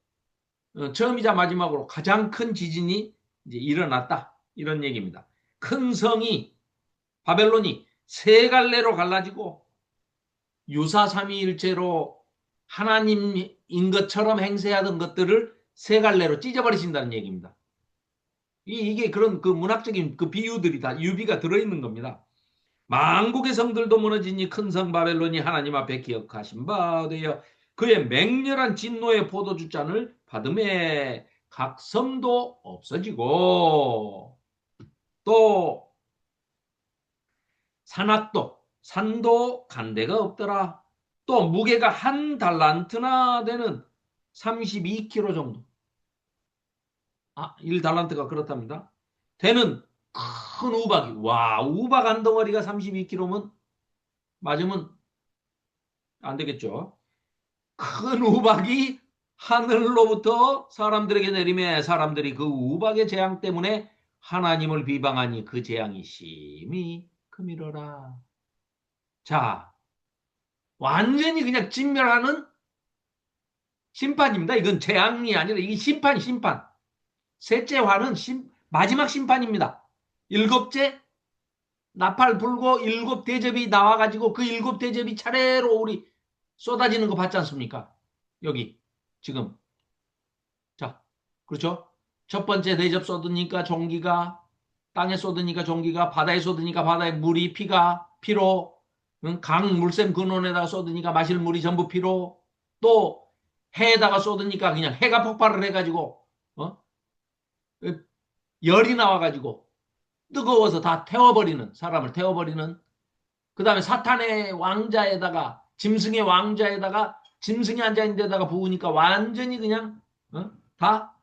처음이자 마지막으로 가장 큰 지진이 이제 일어났다 이런 얘기입니다. 큰 성이 바벨론이 세 갈래로 갈라지고 유사 삼위일체로 하나님인 것처럼 행세하던 것들을 세 갈래로 찢어버리신다는 얘기입니다. 이게 그런 그 문학적인 그 비유들이 다 유비가 들어있는 겁니다. 만국의 성들도 무너지니 큰 성 바벨론이 하나님 앞에 기억하신 바 되어 그의 맹렬한 진노의 포도주 잔을 받음에 각 섬도 없어지고 또 산도 간대가 없더라. 또 무게가 한 달란트나 되는 32kg 정도. 1달란트가 그렇답니다. 되는 큰 우박이. 와, 우박 한 덩어리가 32kg면 맞으면 안 되겠죠. 큰 우박이 하늘로부터 사람들에게 내리매 사람들이 그 우박의 재앙 때문에 하나님을 비방하니 그 재앙이 심히 크미러라. 자, 완전히 그냥 진멸하는 심판입니다. 이건 재앙이 아니라 이게 심판. 셋째 화는 마지막 심판입니다. 일곱째 나팔 불고 일곱 대접이 나와가지고 그 일곱 대접이 차례로 우리 쏟아지는 거 봤지 않습니까? 여기 지금 자 그렇죠? 첫 번째 대접 쏟으니까 종기가 땅에 쏟으니까 종기가 바다에 쏟으니까 바다에 물이 피로 강 물샘 근원에다가 쏟으니까 마실 물이 전부 피로 또 해에다가 쏟으니까 그냥 해가 폭발을 해가지고 열이 나와가지고 뜨거워서 다 태워버리는 사람을 태워버리는 그 다음에 사탄의 왕자에다가 짐승의 왕자에다가 짐승이 앉아있는 데다가 부으니까 완전히 그냥 다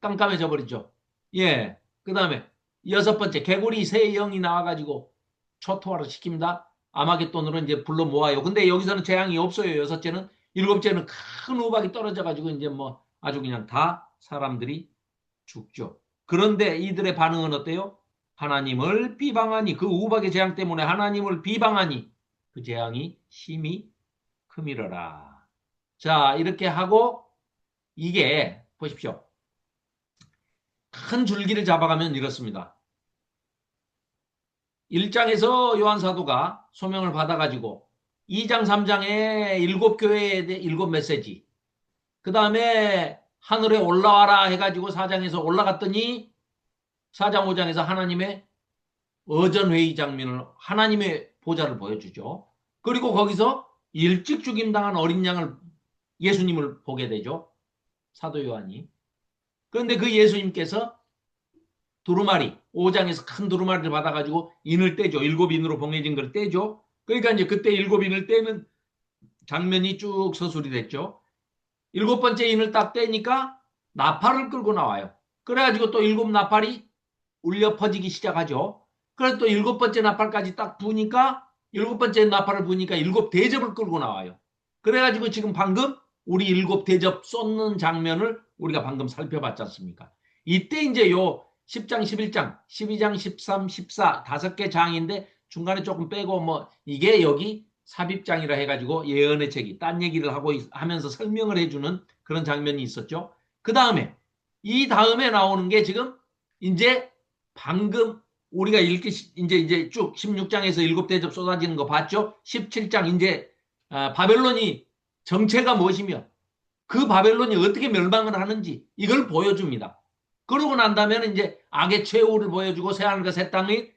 깜깜해져 버리죠. 예. 그 다음에 여섯 번째 개구리 새 영이 나와가지고 초토화를 시킵니다. 아마겟돈으로 이제 불러 모아요. 근데 여기서는 재앙이 없어요. 여섯째는. 일곱째는 큰 우박이 떨어져가지고 이제 뭐 아주 그냥 다 사람들이 죽죠. 그런데 이들의 반응은 어때요? 하나님을 비방하니 그 우박의 재앙 때문에 하나님을 비방하니 그 재앙이 심히 크미러라. 자 이렇게 하고 이게 보십시오. 큰 줄기를 잡아가면 이렇습니다. 1장에서 요한사도가 소명을 받아가지고 2장 3장에 일곱 교회에 대해 일곱 메시지 그 다음에 하늘에 올라와라 해가지고 4장에서 올라갔더니 4장 5장에서 하나님의 어전회의 장면을 하나님의 보좌를 보여주죠. 그리고 거기서 일찍 죽임당한 어린 양을 예수님을 보게 되죠. 사도 요한이. 그런데 그 예수님께서 두루마리, 5장에서 큰 두루마리를 받아가지고 인을 떼죠. 7인으로 봉해진 걸 떼죠. 그러니까 이제 그때 7인을 떼는 장면이 쭉 서술이 됐죠. 7번째 인을 딱 떼니까 나팔을 끌고 나와요. 그래가지고 또 7나팔이 울려 퍼지기 시작하죠. 그래서 또 7번째 나팔까지 딱 부니까 7번째 나팔을 부니까 7대접을 끌고 나와요. 그래가지고 지금 방금 우리 7대접 쏟는 장면을 우리가 방금 살펴봤지 않습니까? 이때 이제 요 10장, 11장, 12장, 13, 14 5개 장인데 중간에 조금 빼고 뭐 이게 여기 삽입장이라 해가지고 예언의 책이 딴 얘기를 하면서 설명을 해주는 그런 장면이 있었죠. 그 다음에 이 다음에 나오는 게 지금 이제 방금 우리가 읽기 이제 쭉 16장에서 7대접 쏟아지는 거 봤죠? 17장 이제 바벨론이 정체가 무엇이며 그 바벨론이 어떻게 멸망을 하는지 이걸 보여줍니다. 그러고 난 다음에 이제 악의 최후를 보여주고 새하늘과 새 땅이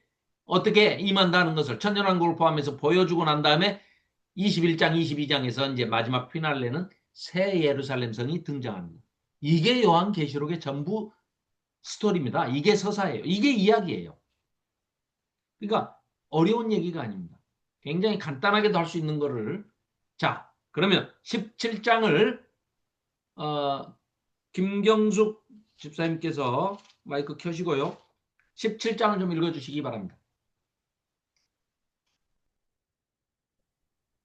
어떻게 임한다는 것을 천년왕국을 포함해서 보여주고 난 다음에 21장, 22장에서 이제 마지막 피날레는 새 예루살렘 성이 등장합니다. 이게 요한계시록의 전부 스토리입니다. 이게 서사예요. 이게 이야기예요. 그러니까 어려운 얘기가 아닙니다. 굉장히 간단하게도 할 수 있는 거를 자, 그러면 17장을 김경숙 집사님께서 마이크 켜시고요. 17장을 좀 읽어주시기 바랍니다.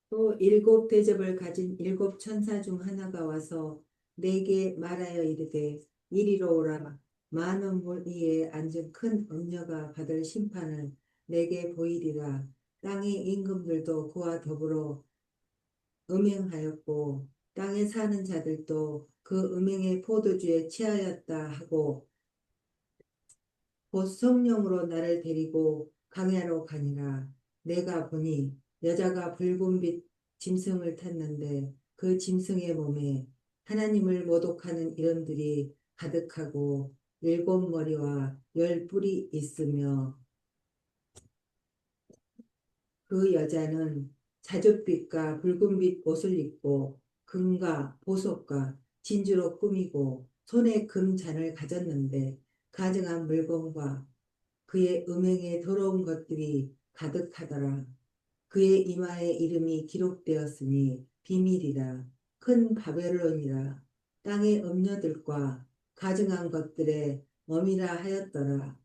또 일곱 대접을 가진 일곱 천사 중 하나가 와서 내게 말하여 이르되 이리로 오라. 많은 물 위에 앉은 큰 음녀가 받을 심판을 내게 보이리라. 땅의 임금들도 그와 더불어 음행하였고 땅에 사는 자들도 그 음행의 포도주에 취하였다 하고 곧 성령으로 나를 데리고 강야로 가니라. 내가 보니 여자가 붉은빛 짐승을 탔는데 그 짐승의 몸에 하나님을 모독하는 이름들이 가득하고 7머리와 10뿔이 있으며 그 여자는 자줏빛과 붉은빛 옷을 입고 금과 보석과 진주로 꾸미고 손에 금잔을 가졌는데 가증한 물건과 그의 음행에 더러운 것들이 가득하더라. 그의 이마에 이름이 기록되었으니 비밀이라. 큰 바벨론이라. 땅의 음녀들과 가증한 것들의 범이라 하였더라.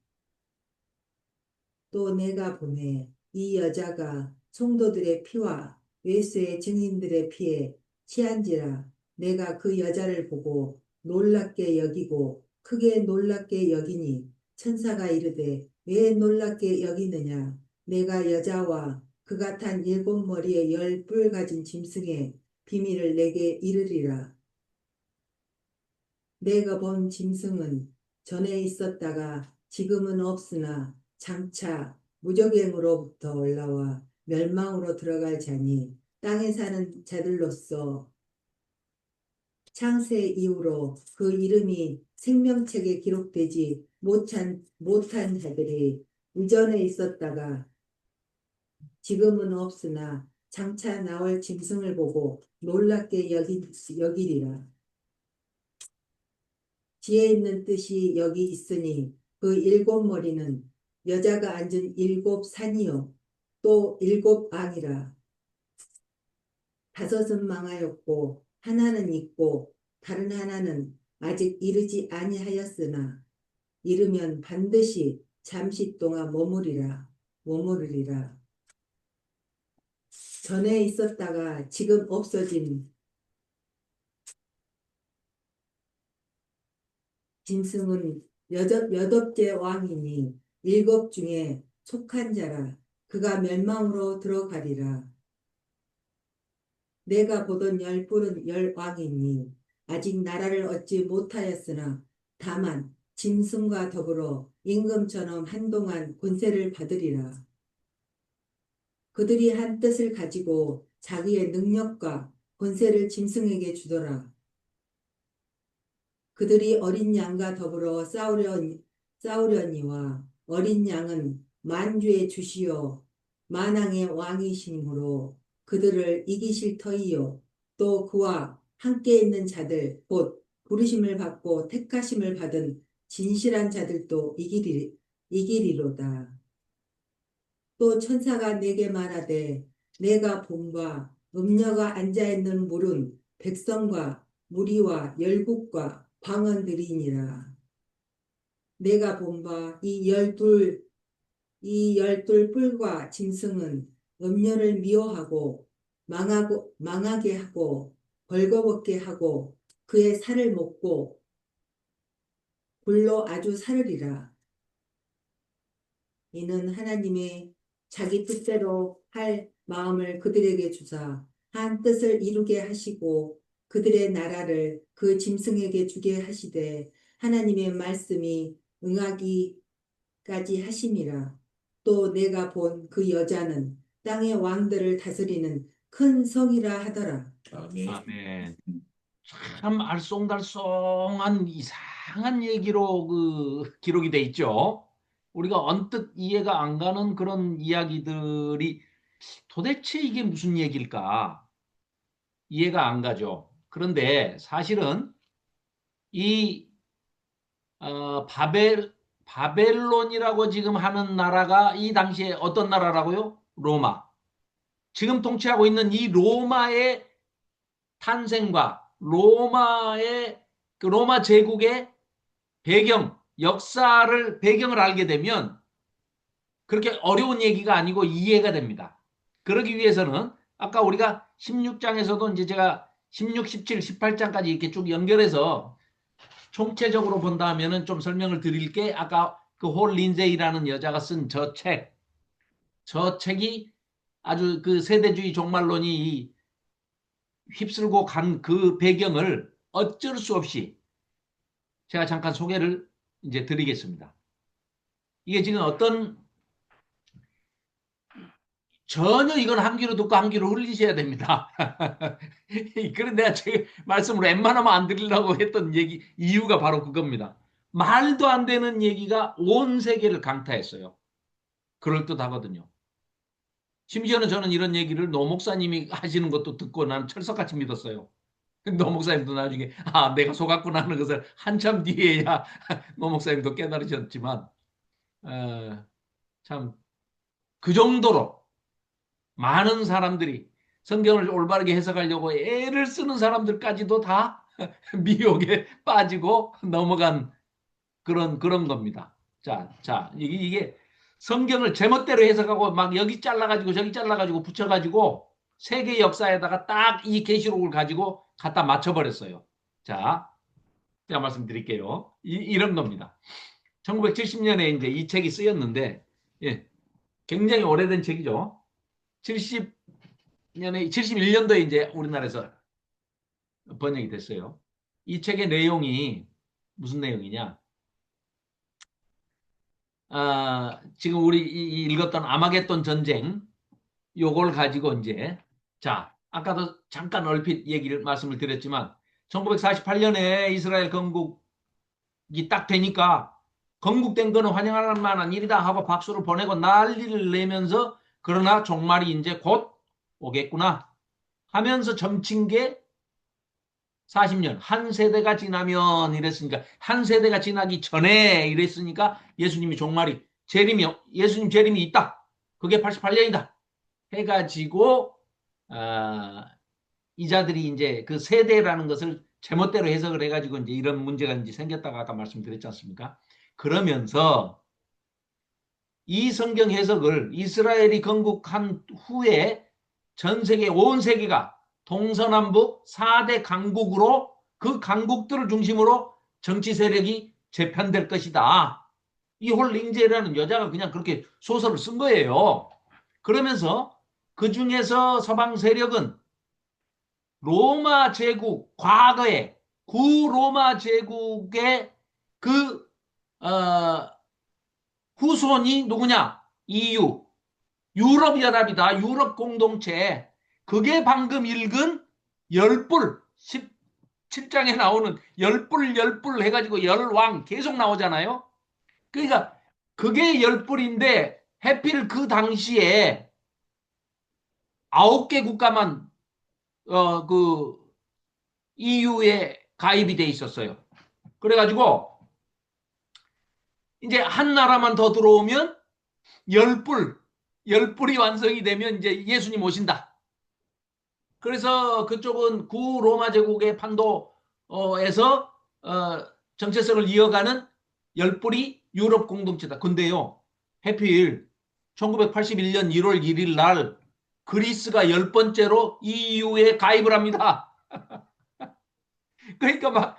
또 내가 보매 이 여자가 성도들의 피와 예수의 증인들의 피에 취한지라. 내가 그 여자를 보고 놀랍게 여기고 크게 놀랍게 여기니 천사가 이르되 왜 놀랍게 여기느냐. 내가 여자와 그가 탄 7머리의 10뿔 가진 짐승의 비밀을 내게 이르리라. 내가 본 짐승은 전에 있었다가 지금은 없으나 장차 무적행으로부터 올라와 멸망으로 들어갈 자니 땅에 사는 자들로서 창세 이후로 그 이름이 생명책에 기록되지 못한 자들이 이전에 있었다가 지금은 없으나 장차 나올 짐승을 보고 놀랍게 여기리라. 지혜 있는 뜻이 여기 있으니 그 7머리는 여자가 앉은 7산이요 또 7왕이라. 5은 망하였고 하나는 있고 다른 하나는 아직 이르지 아니하였으나 이르면 반드시 잠시 동안 머무르리라. 전에 있었다가 지금 없어진 짐승은 여덟째 왕이니 7 중에 속한 자라. 그가 멸망으로 들어가리라. 내가 보던 10뿔은 10왕이니 아직 나라를 얻지 못하였으나 다만 짐승과 더불어 임금처럼 한동안 권세를 받으리라. 그들이 한 뜻을 가지고 자기의 능력과 권세를 짐승에게 주더라. 그들이 어린 양과 더불어 싸우려니와 어린 양은 만주의 주시요 만왕의 왕이시므로 그들을 이기실 터이요 또 그와 함께 있는 자들 곧 부르심을 받고 택하심을 받은 진실한 자들도 이기리로다. 또 천사가 내게 말하되 내가 본바 음녀가 앉아있는 물은 백성과 무리와 열국과 방언들이니라. 내가 본바 이 열둘 뿔과 짐승은 음녀를 미워하고 망하게 하고 벌거벗게 하고 그의 살을 먹고 불로 아주 사르리라. 이는 하나님의 자기 뜻대로 할 마음을 그들에게 주사 한 뜻을 이루게 하시고 그들의 나라를 그 짐승에게 주게 하시되 하나님의 말씀이 응하기까지 하심이라. 또 내가 본 그 여자는 땅의 왕들을 다스리는 큰 성이라 하더라. 아멘. 참 알쏭달쏭한 이상한 얘기로 그 기록이 돼 있죠. 우리가 언뜻 이해가 안 가는 그런 이야기들이 도대체 이게 무슨 얘기일까? 이해가 안 가죠. 그런데 사실은 이 바벨론이라고 지금 하는 나라가 이 당시에 어떤 나라라고요? 로마. 지금 통치하고 있는 이 로마의 탄생과 로마의 그 로마 제국의 배경, 역사를 배경을 알게 되면 그렇게 어려운 얘기가 아니고 이해가 됩니다. 그러기 위해서는 아까 우리가 16장에서도 이제 제가 16, 17, 18장까지 이렇게 쭉 연결해서 총체적으로 본다 하면은 좀 설명을 드릴게. 아까 그 홀 린제이라는 여자가 쓴 저 책이 아주 그 세대주의 종말론이 휩쓸고 간 그 배경을 어쩔 수 없이 제가 잠깐 소개를 이제 드리겠습니다. 이게 지금 어떤 전혀 이건 한 귀로 듣고 한 귀로 흘리셔야 됩니다. 그런 내가 제 말씀으로 웬만하면 안 드리려고 했던 얘기 이유가 바로 그겁니다. 말도 안 되는 얘기가 온 세계를 강타했어요. 그럴듯하거든요. 심지어는 저는 이런 얘기를 노 목사님이 하시는 것도 듣고 나는 철석같이 믿었어요. 노 목사님도 나중에 내가 속았구나 하는 것을 한참 뒤에야 노 목사님도 깨달으셨지만 참 그 정도로 많은 사람들이 성경을 올바르게 해석하려고 애를 쓰는 사람들까지도 다 미혹에 빠지고 넘어간 그런 겁니다. 자, 이게 성경을 제멋대로 해석하고 막 여기 잘라가지고 저기 잘라가지고 붙여가지고 세계 역사에다가 딱 이 계시록을 가지고 갖다 맞춰버렸어요. 자, 제가 말씀드릴게요. 이런 겁니다. 1970년에 이제 이 책이 쓰였는데, 예, 굉장히 오래된 책이죠. 71년도에 이제 우리나라에서 번역이 됐어요. 이 책의 내용이 무슨 내용이냐? 지금 우리 읽었던 아마겟돈 전쟁, 요걸 가지고 이제, 자, 아까도 잠깐 얼핏 말씀을 드렸지만, 1948년에 이스라엘 건국이 딱 되니까, 건국된 거는 환영할 만한 일이다 하고 박수를 보내고 난리를 내면서, 그러나 종말이 이제 곧 오겠구나 하면서 점친 게 40년, 한 세대가 지나면 이랬으니까, 한 세대가 지나기 전에 이랬으니까 예수님이 종말이, 예수님 재림이 있다. 그게 88년이다. 해가지고, 이자들이 이제 그 세대라는 것을 제멋대로 해석을 해가지고 이제 이런 문제가 이제 생겼다고 아까 말씀드렸지 않습니까? 그러면서 이 성경 해석을 이스라엘이 건국한 후에 전 세계, 온 세계가 동서남북 4대 강국으로 그 강국들을 중심으로 정치 세력이 재편될 것이다. 이 홀링제라는 여자가 그냥 그렇게 소설을 쓴 거예요. 그러면서 그 중에서 서방 세력은 로마 제국, 과거에 구로마 제국의 그 후손이 누구냐? EU, 유럽연합이다. 유럽 공동체. 그게 방금 읽은 열불, 17장에 나오는 열불 해가지고 열왕 계속 나오잖아요. 그러니까 그게 열불인데 해필 그 당시에 9개 국가만 그 EU에 가입이 돼 있었어요. 그래가지고 이제 한 나라만 더 들어오면 열불이 완성이 되면 이제 예수님 오신다. 그래서 그쪽은 구로마 제국의 판도에서 정체성을 이어가는 열불이 유럽 공동체다. 근데요, 해필 1981년 1월 1일 날 그리스가 10번째로 EU에 가입을 합니다. 그러니까 막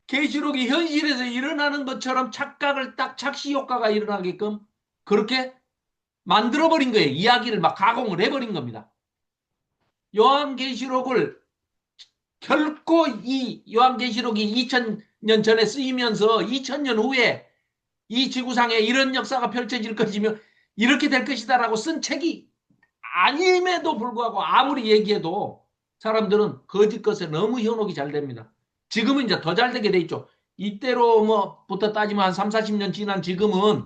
계시록이 현실에서 일어나는 것처럼 착각을 딱 착시 효과가 일어나게끔 그렇게 만들어버린 거예요. 이야기를 막 가공을 해버린 겁니다. 요한계시록을 결코 이 요한계시록이 2000년 전에 쓰이면서 2000년 후에 이 지구상에 이런 역사가 펼쳐질 것이며 이렇게 될 것이다라고 쓴 책이 아님에도 불구하고 아무리 얘기해도 사람들은 거짓 것에 너무 현혹이 잘 됩니다. 지금은 이제 더 잘 되게 돼 있죠. 이때로 뭐부터 따지면 한 3, 40년 지난 지금은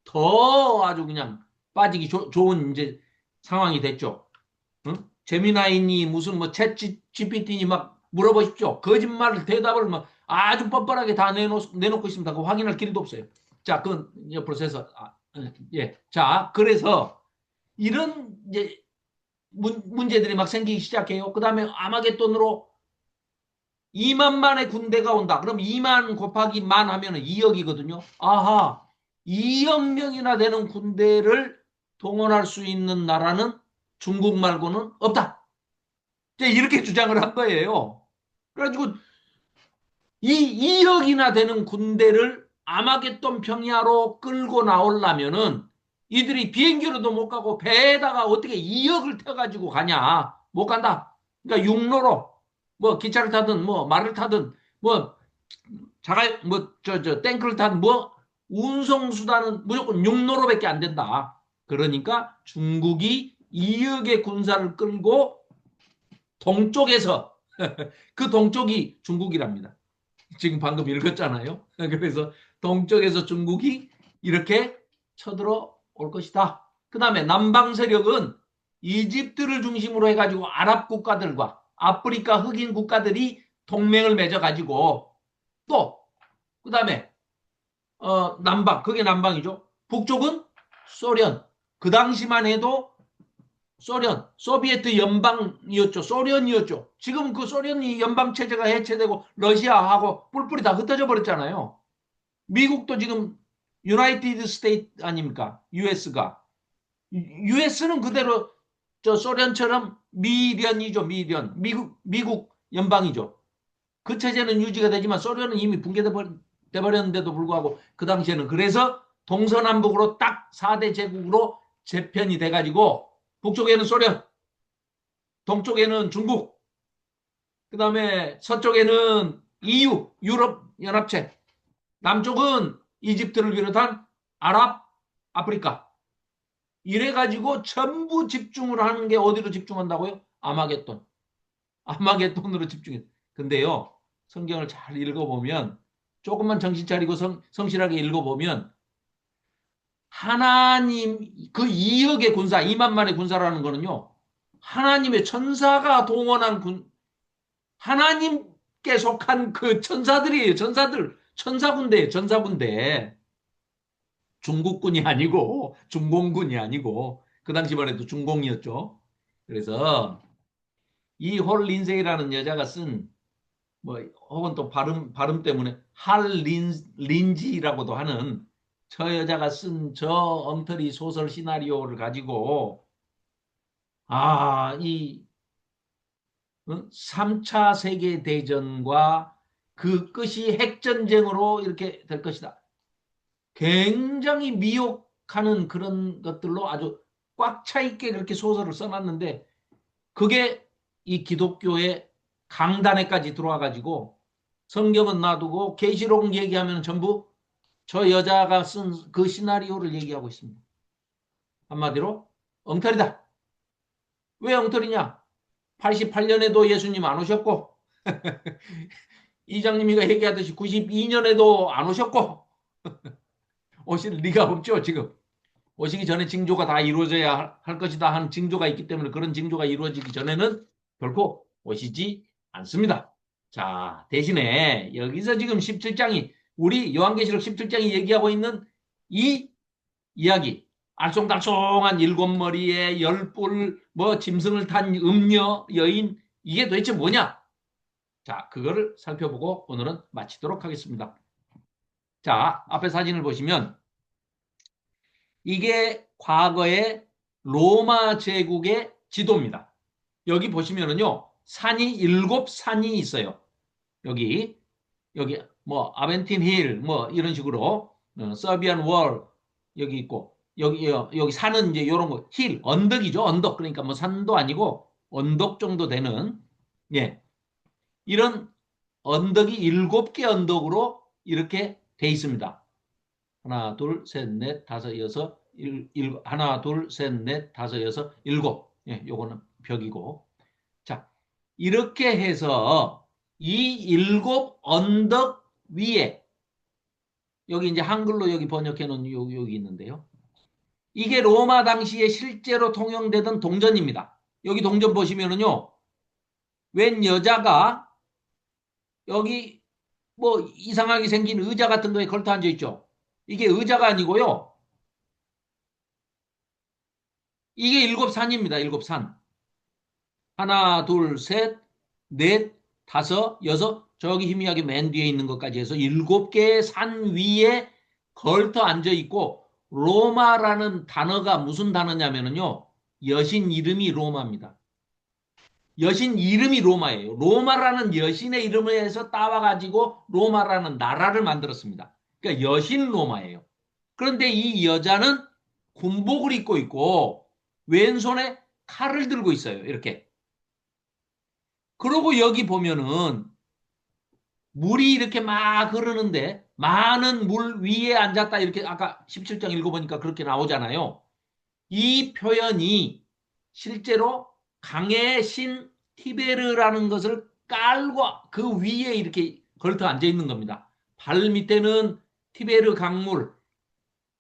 더 아주 그냥 빠지기 좋은 이제 상황이 됐죠. 응? 제미나이니 무슨 챗 GPT니 막 물어보십시오. 거짓말을 대답을 막 아주 뻔뻔하게 다 내놓고 있습니다. 그 확인할 길도 없어요. 자, 그건 옆으로 세서 예. 자, 그래서 이런 이제 문제들이 막 생기기 시작해요. 그 다음에 아마겟돈으로 2만만의 군대가 온다. 그럼 2만 곱하기 만 하면 2억이거든요. 아하, 2억 명이나 되는 군대를 동원할 수 있는 나라는 중국 말고는 없다. 이렇게 주장을 한 거예요. 그래가지고 이 2억이나 되는 군대를 아마겟돈 평야로 끌고 나오려면은 이들이 비행기로도 못 가고 배에다가 어떻게 2억을 태워가지고 가냐. 못 간다. 그러니까 육로로 뭐 기차를 타든 뭐 말을 타든 뭐 탱크를 타든 뭐 운송수단은 무조건 육로로밖에 안 된다. 그러니까 중국이 2억의 군사를 끌고 동쪽에서 그 동쪽이 중국이랍니다. 지금 방금 읽었잖아요. 그래서 동쪽에서 중국이 이렇게 쳐들어올 것이다. 그 다음에 남방 세력은 이집트를 중심으로 해가지고 아랍 국가들과 아프리카 흑인 국가들이 동맹을 맺어가지고 또 그 다음에 남방, 그게 남방이죠. 북쪽은 소련. 그 당시만 해도 소비에트 연방이었죠. 소련이었죠. 지금 그 소련이 연방 체제가 해체되고 러시아하고 뿔뿔이 다 흩어져 버렸잖아요. 미국도 지금 유나이티드 스테이트 아닙니까? US가. US는 그대로 저 소련처럼 미련이죠. 미련. 미국 연방이죠. 그 체제는 유지가 되지만 소련은 이미 붕괴돼 버렸는데도 불구하고 그 당시에는 그래서 동서남북으로 딱 4대 제국으로 재편이 돼가지고 북쪽에는 소련, 동쪽에는 중국, 그 다음에 서쪽에는 EU, 유럽 연합체, 남쪽은 이집트를 비롯한 아랍, 아프리카. 이래가지고 전부 집중을 하는 게 어디로 집중한다고요? 아마겟돈. 아마겟돈으로 집중해. 근데요, 성경을 잘 읽어보면, 조금만 정신 차리고 성실하게 읽어보면, 하나님, 그 2억의 군사, 2만만의 군사라는 거는요, 하나님의 천사가 동원한 하나님께 속한 그 천사들이에요. 천사군대예요. 천사군대. 중국군이 아니고 중공군이 아니고 그 당시만 해도 중공이었죠. 그래서 이 홀 린세이라는 여자가 쓴 뭐 혹은 또 발음 때문에 린지라고도 하는 저 여자가 쓴 저 엉터리 소설 시나리오를 가지고 이 3차 세계대전과 그 끝이 핵전쟁으로 이렇게 될 것이다. 굉장히 미혹하는 그런 것들로 아주 꽉 차 있게 그렇게 소설을 써놨는데 그게 이 기독교의 강단에까지 들어와 가지고 성경은 놔두고 계시록 얘기하면 전부 저 여자가 쓴 그 시나리오를 얘기하고 있습니다. 한마디로 엉터리다. 왜 엉터리냐? 88년에도 예수님 안 오셨고 이장님이가 얘기하듯이 92년에도 안 오셨고 오실 리가 없죠. 지금 오시기 전에 징조가 다 이루어져야 할 것이다 하는 징조가 있기 때문에 그런 징조가 이루어지기 전에는 결코 오시지 않습니다. 자, 대신에 여기서 지금 17장이 우리 요한계시록 17장이 얘기하고 있는 이 이야기, 알쏭달쏭한 일곱 머리에 열 뿔, 뭐 짐승을 탄 음녀 여인, 이게 도대체 뭐냐? 자, 그거를 살펴보고 오늘은 마치도록 하겠습니다. 자, 앞에 사진을 보시면 이게 과거의 로마 제국의 지도입니다. 여기 보시면은요, 산이 일곱 산이 있어요. 여기 뭐 아벤틴 힐 뭐 이런 식으로 서비안 월 여기 있고 여기 산은 이제 요런 거 힐 언덕이죠. 언덕. 그러니까 뭐 산도 아니고 언덕 정도 되는 예. 이런 언덕이 일곱 개 언덕으로 이렇게 돼 있습니다. 하나, 둘, 셋, 넷, 다섯, 여섯, 하나, 둘, 셋, 넷, 다섯, 여섯, 일곱. 예, 요거는 벽이고. 자, 이렇게 해서 이 일곱 언덕 위에 여기 이제 한글로 여기 번역해 놓은 여기 있는데요. 이게 로마 당시에 실제로 통용되던 동전입니다. 여기 동전 보시면은요. 웬 여자가 여기 뭐 이상하게 생긴 의자 같은 거에 걸터 앉아 있죠. 이게 의자가 아니고요. 이게 일곱 산입니다. 일곱 산. 하나, 둘, 셋, 넷, 다섯, 여섯, 저기 희미하게 맨 뒤에 있는 것까지 해서 일곱 개의 산 위에 걸터 앉아 있고 로마라는 단어가 무슨 단어냐면요. 여신 이름이 로마입니다. 여신 이름이 로마예요. 로마라는 여신의 이름을 해서 따와가지고 로마라는 나라를 만들었습니다. 그러니까 여신 로마예요. 그런데 이 여자는 군복을 입고 있고 왼손에 칼을 들고 있어요. 이렇게. 그러고 여기 보면은 물이 이렇게 막 흐르는데 많은 물 위에 앉았다 이렇게 아까 17장 읽어보니까 그렇게 나오잖아요. 이 표현이 실제로 강의 신 티베르라는 것을 깔고 그 위에 이렇게 걸터 앉아 있는 겁니다. 발 밑에는 티베르 강물,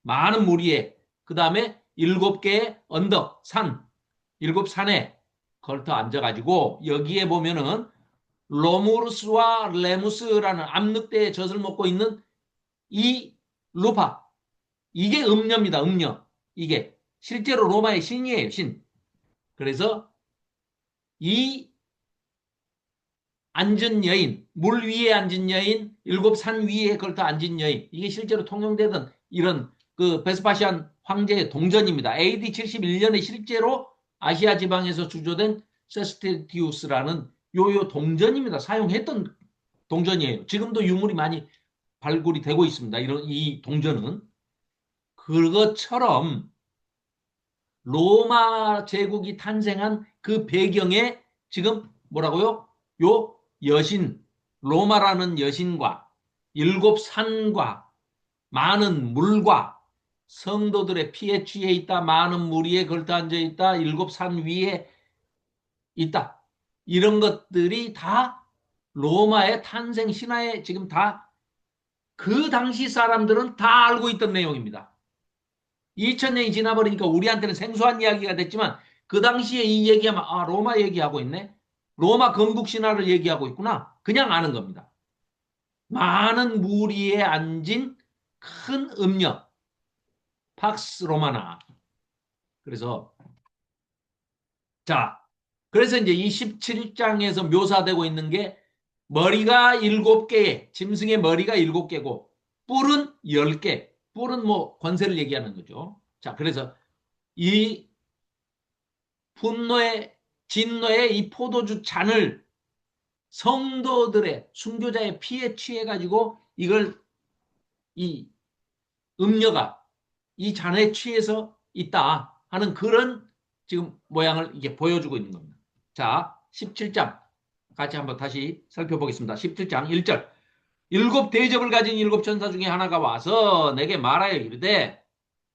많은 물 위에, 그 다음에 일곱 개의 언덕, 산, 일곱 산에 걸터 앉아가지고 여기에 보면은 로무르스와 레무스라는 암늑대의 젖을 먹고 있는 이 루파, 이게 음녀입니다. 음녀. 이게 실제로 로마의 신이에요. 신. 그래서 이 앉은 여인, 물 위에 앉은 여인, 일곱 산 위에 걸터 앉은 여인, 이게 실제로 통용되던 이런 그 베스파시안 황제의 동전입니다. AD 71년에 실제로 아시아 지방에서 주조된 세스테티우스라는 요 동전입니다. 사용했던 동전이에요. 지금도 유물이 많이 발굴이 되고 있습니다. 이런 이 동전은 그것처럼 로마 제국이 탄생한 그 배경에 지금 뭐라고요? 요 여신, 로마라는 여신과 일곱 산과 많은 물과 성도들의 피에 취해 있다. 많은 물 위에 걸터 앉아 있다. 일곱 산 위에 있다. 이런 것들이 다 로마의 탄생 신화에 지금 다 그 당시 사람들은 다 알고 있던 내용입니다. 2000년이 지나버리니까 우리한테는 생소한 이야기가 됐지만 그 당시에 이 얘기하면 아 로마 얘기하고 있네. 로마 건국 신화를 얘기하고 있구나. 그냥 아는 겁니다. 많은 물 위에 앉은 큰 음녀 팍스 로마나. 그래서 자 그래서 이제 이 17장에서 묘사되고 있는 게 머리가 7개에 짐승의 머리가 7개고 뿔은 10개. 뿔은 뭐 권세를 얘기하는 거죠. 자 그래서 이 분노의 진노의 이 포도주 잔을 성도들의 순교자의 피에 취해 가지고 이걸 이 음녀가 이 잔에 취해서 있다 하는 그런 지금 모양을 이게 보여주고 있는 겁니다. 자, 17장 같이 한번 다시 살펴보겠습니다. 17장 1절. 일곱 대접을 가진 일곱 천사 중에 하나가 와서 내게 말하여 이르되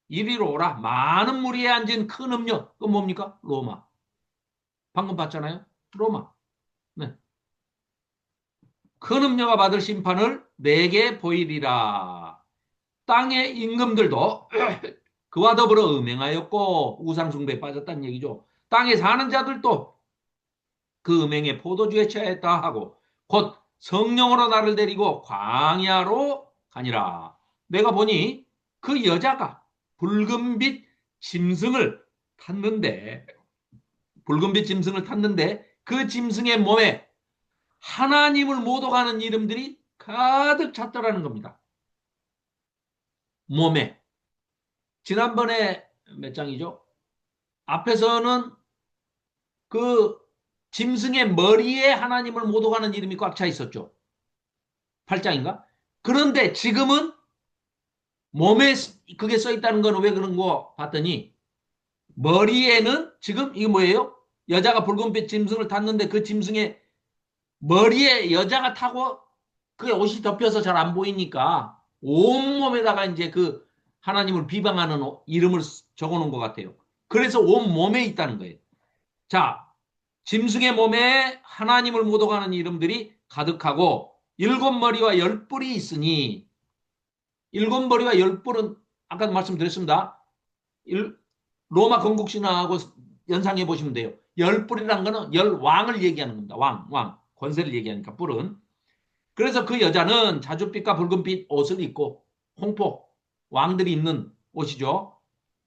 이리로 오라. 많은 무리에 앉은 큰 음녀. 그건 뭡니까? 로마. 방금 봤잖아요. 로마. 네. 큰 음녀가 받을 심판을 내게 보이리라. 땅의 임금들도 그와 더불어 음행하였고 우상숭배에 빠졌다는 얘기죠. 땅에 사는 자들도 그 음행에 포도주에 취하였다 하고 곧 성령으로 나를 데리고 광야로 가니라. 내가 보니 그 여자가 붉은빛 짐승을 탔는데 붉은빛 짐승을 탔는데 그 짐승의 몸에 하나님을 모독하는 이름들이 가득 찼더라는 겁니다. 몸에. 지난번에 몇 장이죠? 앞에서는 그 짐승의 머리에 하나님을 모독하는 이름이 꽉 차 있었죠. 8장인가? 그런데 지금은 몸에 그게 써 있다는 건 왜 그런 거 봤더니 머리에는 지금 이게 뭐예요? 여자가 붉은빛 짐승을 탔는데 그 짐승의 머리에 여자가 타고 그게 옷이 덮여서 잘 안 보이니까 온몸에다가 이제 그 하나님을 비방하는 이름을 적어 놓은 것 같아요. 그래서 온몸에 있다는 거예요. 자, 짐승의 몸에 하나님을 모독하는 이름들이 가득하고 일곱 머리와 열 뿔이 있으니 일곱 머리와 열 뿔은 아까도 말씀드렸습니다. 로마 건국신화하고 연상해 보시면 돼요. 열 뿔이란 거는 열 왕을 얘기하는 겁니다. 왕. 권세를 얘기하니까 뿔은. 그래서 그 여자는 자줏빛과 붉은빛 옷을 입고 홍포 왕들이 입는 옷이죠.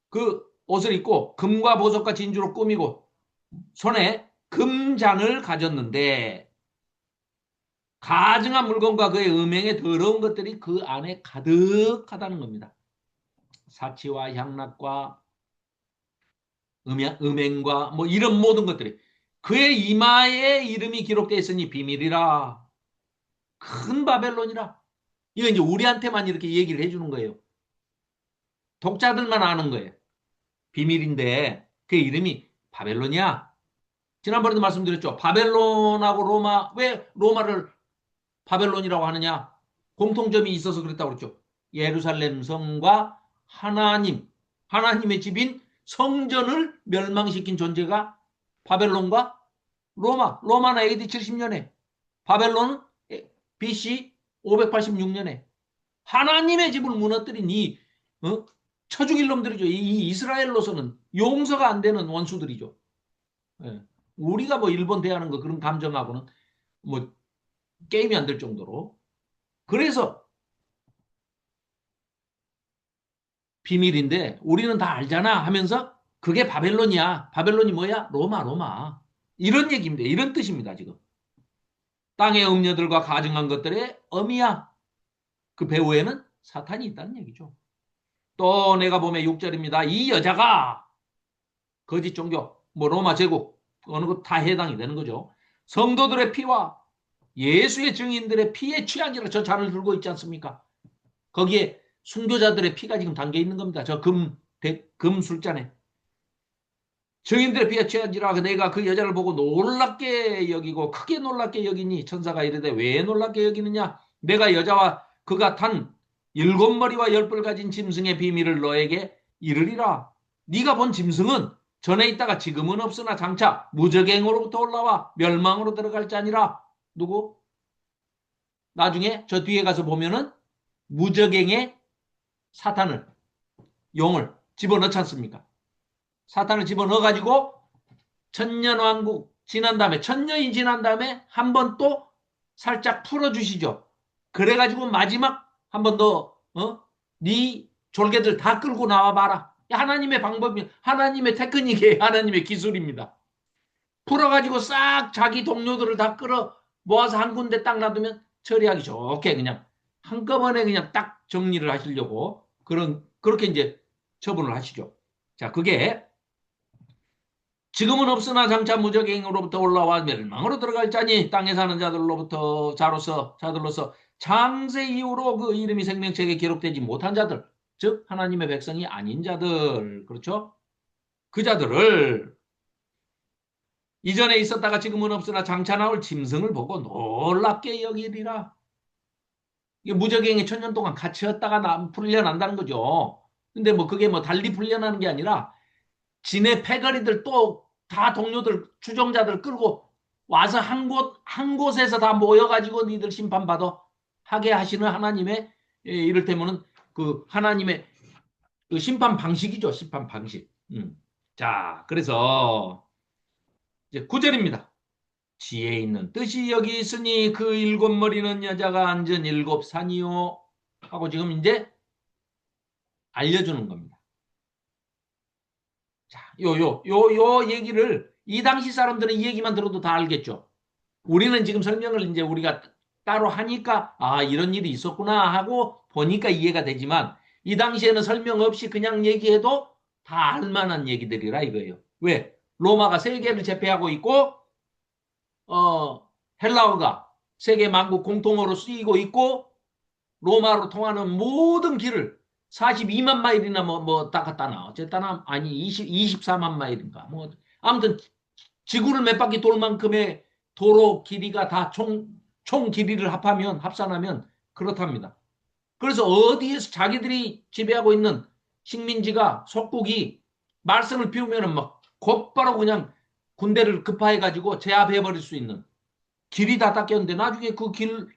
그 옷을 입고 금과 보석과 진주로 꾸미고 손에 금잔을 가졌는데 가증한 물건과 그의 음행의 더러운 것들이 그 안에 가득하다는 겁니다. 사치와 향락과 음행과 뭐 이런 모든 것들이 그의 이마에 이름이 기록되어 있으니 비밀이라 큰 바벨론이라. 이거 이제 우리한테만 이렇게 얘기를 해주는 거예요. 독자들만 아는 거예요. 비밀인데 그 이름이 바벨론이야. 지난번에도 말씀드렸죠. 바벨론하고 로마, 왜 로마를 바벨론이라고 하느냐? 공통점이 있어서 그랬다고 그랬죠. 예루살렘 성과 하나님의 집인 성전을 멸망시킨 존재가 바벨론과 로마는 AD 70년에, 바벨론은 BC 586년에 하나님의 집을 무너뜨린 이 쳐죽일 놈들이죠. 이 이스라엘로서는 용서가 안 되는 원수들이죠. 예. 우리가 뭐 일본 대하는 거 그런 감정하고는 뭐 게임이 안 될 정도로. 그래서 비밀인데 우리는 다 알잖아 하면서 그게 바벨론이야. 바벨론이 뭐야? 로마. 이런 얘기입니다. 이런 뜻입니다. 지금. 땅의 음녀들과 가증한 것들의 어미야. 그 배후에는 사탄이 있다는 얘기죠. 또 내가 보면 6절입니다. 이 여자가 거짓 종교, 뭐 로마 제국 어느 것 다 해당이 되는 거죠. 성도들의 피와 예수의 증인들의 피에 취한지라 저 잔을 들고 있지 않습니까? 거기에 순교자들의 피가 지금 담겨 있는 겁니다. 저 금 술잔에. 증인들의 피에 취한지라 내가 그 여자를 보고 놀랍게 여기고 크게 놀랍게 여기니 천사가 이르되 왜 놀랍게 여기느냐? 내가 여자와 그가 탄 일곱 머리와 열 뿔 가진 짐승의 비밀을 너에게 이르리라. 네가 본 짐승은 전에 있다가 지금은 없으나 장차 무적행으로부터 올라와 멸망으로 들어갈 자니라. 누구? 나중에 저 뒤에 가서 보면은 무적행에 사탄을 용을 집어넣지 않습니까? 사탄을 집어넣어가지고 천년왕국 지난 다음에 천년이 지난 다음에 한 번 또 살짝 풀어주시죠. 그래가지고 마지막 한 번 더 네 졸개들 다 끌고 나와봐라. 하나님의 방법이 하나님의 테크닉이에요. 하나님의 기술입니다. 풀어가지고 싹 자기 동료들을 다 끌어 모아서 한 군데 딱 놔두면 처리하기 좋게 그냥 한꺼번에 그냥 딱 정리를 하시려고 그렇게 이제 처분을 하시죠. 자, 그게 지금은 없으나 장차 무적행으로부터 올라와 멸망으로 들어갈 자니 땅에 사는 자들로서 창세 이후로 그 이름이 생명책에 기록되지 못한 자들, 즉 하나님의 백성이 아닌 자들, 그렇죠? 그 자들을 이전에 있었다가 지금은 없으나 장차 나올 짐승을 보고 놀랍게 여기리라. 이게 무적행이 천년 동안 갇혔다가 풀려난다는 거죠. 근데 뭐 그게 뭐 달리 풀려나는 게 아니라 지네 패거리들 또 다 동료들 추종자들 끌고 와서 한 곳에서 다 모여가지고 니들 심판받아 하게 하시는 하나님의 이를테면은 그 하나님의 그 심판 방식이죠. 심판 방식. 자, 그래서 이제 9절입니다. 지혜 있는 뜻이 여기 있으니 그 일곱 머리는 여자가 앉은 일곱 산이요 하고 지금 이제 알려주는 겁니다. 자, 요 얘기를 이 당시 사람들은 이 얘기만 들어도 다 알겠죠. 우리는 지금 설명을 이제 우리가 따로 하니까 아, 이런 일이 있었구나 하고 보니까 이해가 되지만 이 당시에는 설명 없이 그냥 얘기해도 다 알만한 얘기들이라 이거예요. 왜? 로마가 세계를 제패하고 있고 헬라어가 세계 만국 공통어로 쓰이고 있고 로마로 통하는 모든 길을 42만 마일이나 다 갖다 놔. 어쨌든 아니 24만 마일인가. 뭐 아무튼 지구를 몇 바퀴 돌 만큼의 도로 길이가 다 총 길이를 합산하면 그렇답니다. 그래서 어디에서 자기들이 지배하고 있는 식민지가 속국이 말썽을 피우면은 막 곧바로 그냥 군대를 급파해가지고 제압해버릴 수 있는 길이 다 닦였는데 나중에 그 길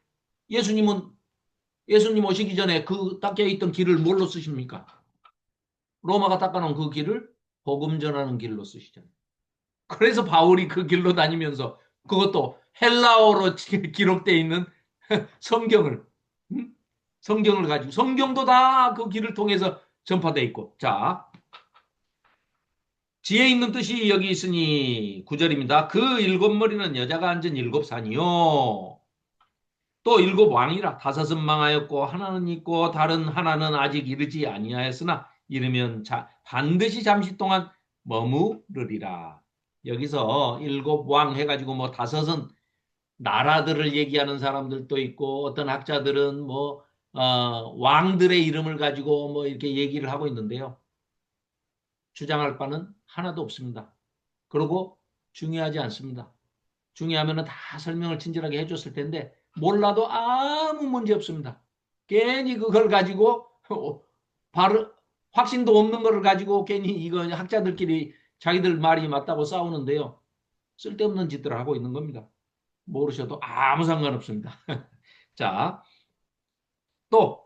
예수님 오시기 전에 그 닦여있던 길을 뭘로 쓰십니까? 로마가 닦아놓은 그 길을 복음 전하는 길로 쓰시잖아요. 그래서 바울이 그 길로 다니면서 그것도 헬라어로 기록되어 있는 성경을 성경을 가지고 성경도 다 그 길을 통해서 전파되어 있고 자 지혜 있는 뜻이 여기 있으니 9절입니다. 그 일곱 머리는 여자가 앉은 일곱 산이요 또 일곱 왕이라 다섯은 망하였고 하나는 있고 다른 하나는 아직 이르지 아니하였으나 이르면 반드시 잠시 동안 머무르리라. 여기서 일곱 왕 해가지고 뭐 다섯은 나라들을 얘기하는 사람들도 있고 어떤 학자들은 왕들의 이름을 가지고 뭐 이렇게 얘기를 하고 있는데요. 주장할 바는 하나도 없습니다. 그리고 중요하지 않습니다. 중요하면 다 설명을 친절하게 해줬을 텐데 몰라도 아무 문제 없습니다. 괜히 그걸 가지고 바로 확신도 없는 걸 가지고 괜히 이거 학자들끼리 자기들 말이 맞다고 싸우는데요. 쓸데없는 짓들을 하고 있는 겁니다. 모르셔도 아무 상관없습니다. 자, 또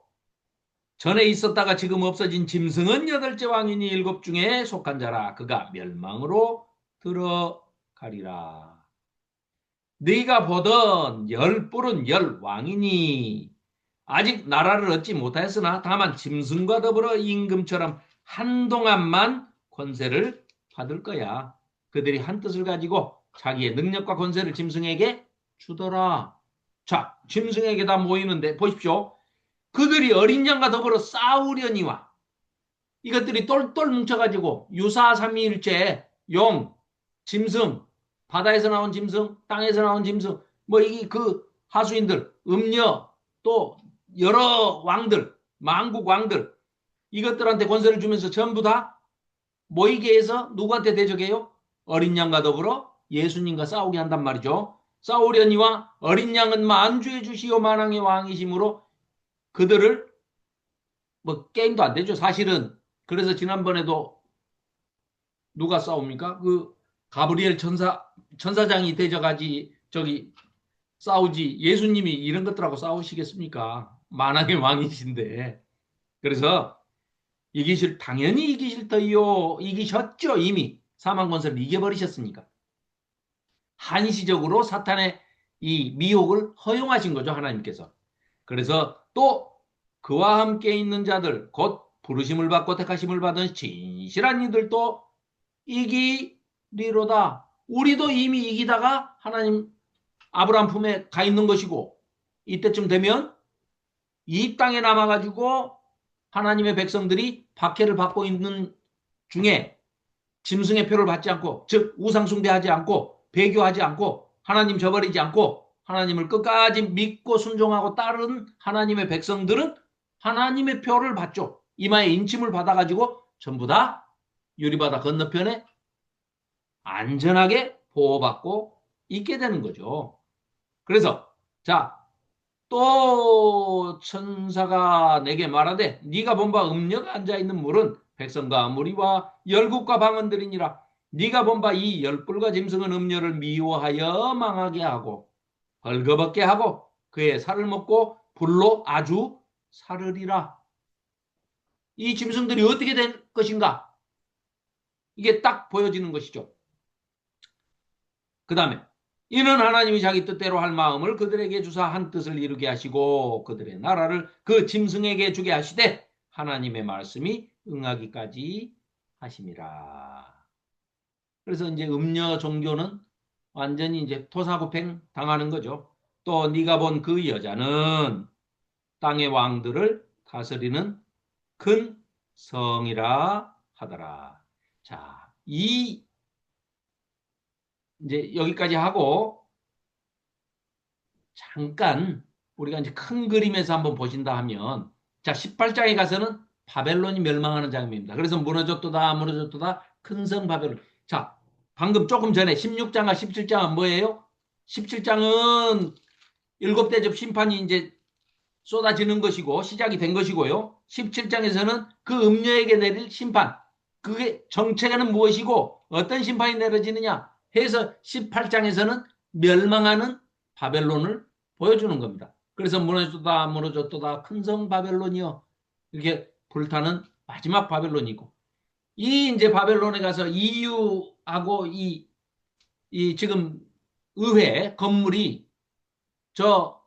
전에 있었다가 지금 없어진 짐승은 여덟째 왕이니 일곱 중에 속한 자라. 그가 멸망으로 들어가리라. 네가 보던 열 뿔은 열 왕이니 아직 나라를 얻지 못하였으나 다만 짐승과 더불어 임금처럼 한동안만 권세를 받을 거야. 그들이 한 뜻을 가지고 자기의 능력과 권세를 짐승에게 주더라. 자, 짐승에게 다 모이는데 보십시오. 그들이 어린 양과 더불어 싸우려니와 이것들이 똘똘 뭉쳐가지고 유사삼위일체, 용, 짐승, 바다에서 나온 짐승, 땅에서 나온 짐승, 뭐 이게 그 하수인들, 음녀, 또 여러 왕들, 만국 왕들 이것들한테 권세를 주면서 전부 다 모이게 해서 누구한테 대적해요? 어린 양과 더불어 예수님과 싸우게 한단 말이죠. 싸우려니와 어린 양은 만주해 주시오 만왕의 왕이심으로 그들을 뭐 게임도 안 되죠. 사실은 그래서 지난번에도 누가 싸웁니까? 그 가브리엘 천사장이 대적하지 저기 싸우지 예수님이 이런 것들하고 싸우시겠습니까? 만왕의 왕이신데. 그래서 당연히 이기실 터이요. 이기셨죠. 이미 사망 권세를 이겨버리셨으니까. 한시적으로 사탄의 이 미혹을 허용하신 거죠. 하나님께서. 그래서 또 그와 함께 있는 자들 곧 부르심을 받고 택하심을 받은 진실한 이들도 이기리로다. 우리도 이미 이기다가 하나님 아브라함 품에 가 있는 것이고 이때쯤 되면 이 땅에 남아가지고 하나님의 백성들이 박해를 받고 있는 중에 짐승의 표를 받지 않고 즉 우상숭배하지 않고 배교하지 않고 하나님 저버리지 않고 하나님을 끝까지 믿고 순종하고 따른 하나님의 백성들은 하나님의 표를 받죠. 이마에 인침을 받아가지고 전부 다 유리바다 건너편에 안전하게 보호받고 있게 되는 거죠. 그래서 자, 또 천사가 내게 말하되 네가 본 바 음녀가 앉아있는 물은 백성과 무리와 열국과 방언들이니라. 네가 본 바 이 열불과 짐승은 음녀를 미워하여 망하게 하고 벌거벗게 하고 그의 살을 먹고 불로 아주 사르리라. 이 짐승들이 어떻게 된 것인가? 이게 딱 보여지는 것이죠. 그 다음에 이는 하나님이 자기 뜻대로 할 마음을 그들에게 주사 한 뜻을 이루게 하시고 그들의 나라를 그 짐승에게 주게 하시되 하나님의 말씀이 응하기까지 하심이라. 그래서 이제 음녀 종교는 완전히 이제 토사구팽 당하는 거죠. 또 네가 본 그 여자는 땅의 왕들을 다스리는 큰 성이라 하더라. 자, 이제 여기까지 하고 잠깐 우리가 이제 큰 그림에서 한번 보신다 하면 자, 18장에 가서는 바벨론이 멸망하는 장면입니다. 그래서 무너졌도다 무너졌도다 큰 성 바벨론. 자, 방금 조금 전에 16장과 17장은 뭐예요? 17장은 일곱 대접 심판이 이제 쏟아지는 것이고 시작이 된 것이고요. 17장에서는 그 음녀에게 내릴 심판, 그게 정체는 무엇이고 어떤 심판이 내려지느냐 해서 18장에서는 멸망하는 바벨론을 보여주는 겁니다. 그래서 무너졌다 무너졌다 큰 성 바벨론이요. 이렇게 불타는 마지막 바벨론이고 이 이제 바벨론에 가서 이유하고 이 지금 의회 건물이 저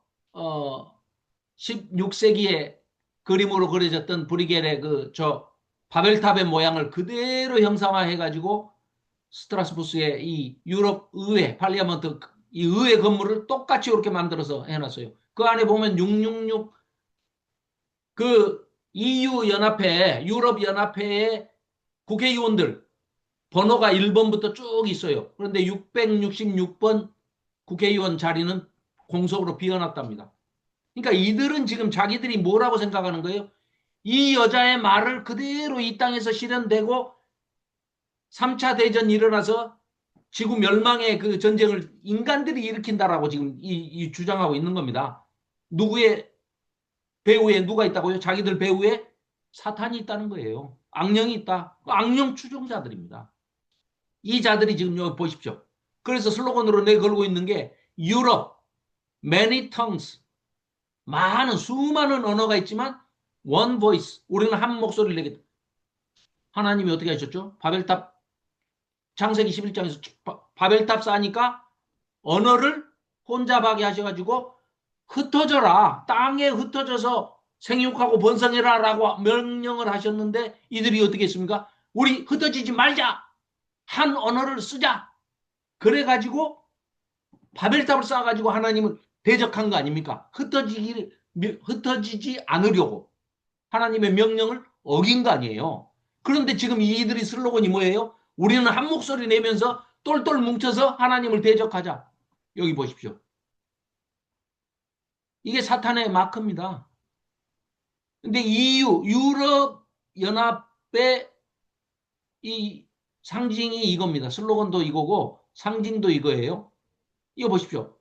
16세기에 그림으로 그려졌던 브리겔의 그 저 바벨탑의 모양을 그대로 형상화해 가지고 스트라스부스의 이 유럽 의회 팔리아먼트 이 의회 건물을 똑같이 이렇게 만들어서 해놨어요. 그 안에 보면 666 그 EU 연합회 유럽 연합회의 국회의원들 번호가 1번부터 쭉 있어요. 그런데 666번 국회의원 자리는 공석으로 비워놨답니다. 그러니까 이들은 지금 자기들이 뭐라고 생각하는 거예요? 이 여자의 말을 그대로 이 땅에서 실현되고 3차 대전이 일어나서 지구 멸망의 그 전쟁을 인간들이 일으킨다라고 지금 이 주장하고 있는 겁니다. 누구의 배후에 누가 있다고요? 자기들 배후에 사탄이 있다는 거예요. 악령이 있다. 악령 추종자들입니다. 이 자들이 지금 여기 보십시오. 그래서 슬로건으로 내걸고 있는 게 유럽, many tongues, 많은 수많은 언어가 있지만 one voice, 우리는 한 목소리를 내겠다. 하나님이 어떻게 하셨죠? 바벨탑 창세기 11장에서 바벨탑 쌓으니까 언어를 혼잡하게 하셔가지고 흩어져라. 땅에 흩어져서 생육하고 번성해라 라고 명령을 하셨는데 이들이 어떻게 했습니까? 우리 흩어지지 말자. 한 언어를 쓰자. 그래가지고 바벨탑을 쌓아가지고 하나님을 대적한 거 아닙니까? 흩어지지 않으려고 하나님의 명령을 어긴 거 아니에요. 그런데 지금 이들이 슬로건이 뭐예요? 우리는 한 목소리 내면서 똘똘 뭉쳐서 하나님을 대적하자. 여기 보십시오. 이게 사탄의 마크입니다. 근데 EU, 유럽 연합의 이 상징이 이겁니다. 슬로건도 이거고 상징도 이거예요. 이거 보십시오.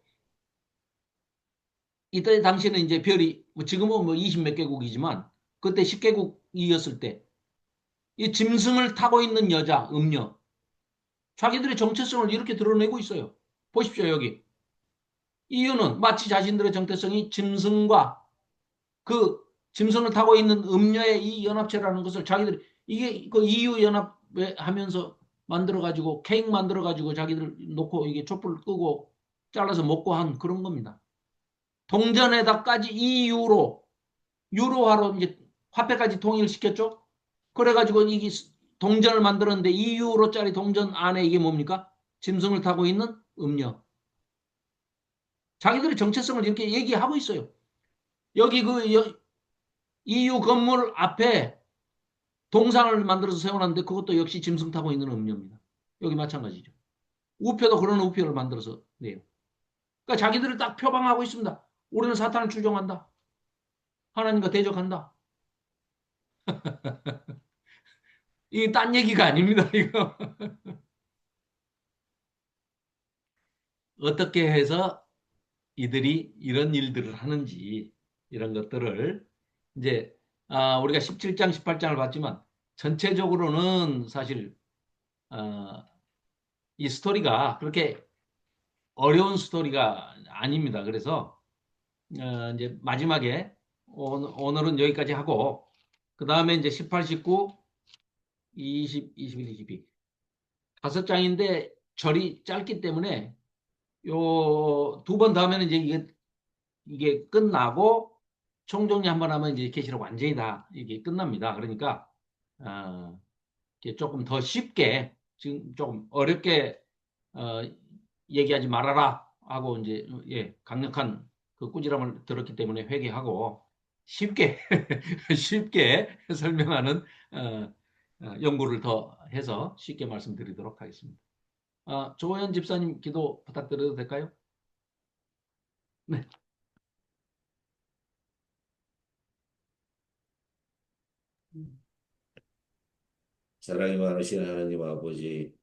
이때 당시에는 이제 별이 지금은 뭐 20 몇 개국이지만 그때 10개국이었을 때 이 짐승을 타고 있는 여자, 음녀 자기들의 정체성을 이렇게 드러내고 있어요. 보십시오, 여기. 이유는 마치 자신들의 정체성이 짐승과 그 짐승을 타고 있는 음녀의 이 연합체라는 것을 자기들이 이게 그 EU 연합회 하면서 만들어가지고 케이크 만들어가지고 자기들 놓고 이게 촛불 끄고 잘라서 먹고 한 그런 겁니다. 동전에다까지 유로화로 이제 화폐까지 통일시켰죠. 그래가지고 이게 동전을 만들었는데 2유로짜리 동전 안에 이게 뭡니까? 짐승을 타고 있는 음료. 자기들의 정체성을 이렇게 얘기하고 있어요. 여기 그 EU 건물 앞에 동상을 만들어서 세워놨는데 그것도 역시 짐승 타고 있는 음료입니다. 여기 마찬가지죠. 우표도 그런 우표를 만들어서 내요. 그러니까 자기들을 딱 표방하고 있습니다. 우리는 사탄을 추종한다. 하나님과 대적한다. 이게 딴 얘기가 아닙니다. 이거. 어떻게 해서 이들이 이런 일들을 하는지 이런 것들을 이제 우리가 17장, 18장을 봤지만 전체적으로는 사실 이 스토리가 그렇게 어려운 스토리가 아닙니다. 그래서 이제 마지막에 오늘은 여기까지 하고 그 다음에 이제 18, 19, 20, 21, 22 다섯 장인데 절이 짧기 때문에 요 두 번 더 하면 이제 이게 끝나고 총정리 한 번 하면 이제 계시록 완전히 다 이게 끝납니다. 그러니까 어, 이렇게 조금 더 쉽게 지금 좀 어렵게 어, 얘기하지 말아라 하고 이제 예, 강력한 그 꾸지람을 들었기 때문에 회개하고 쉽게 쉽게 설명하는 어, 연구를 더 해서 쉽게 말씀드리도록 하겠습니다. 조호연 집사님 기도 부탁드려도 될까요? 네. 사랑이 많으신 하나님 아버지,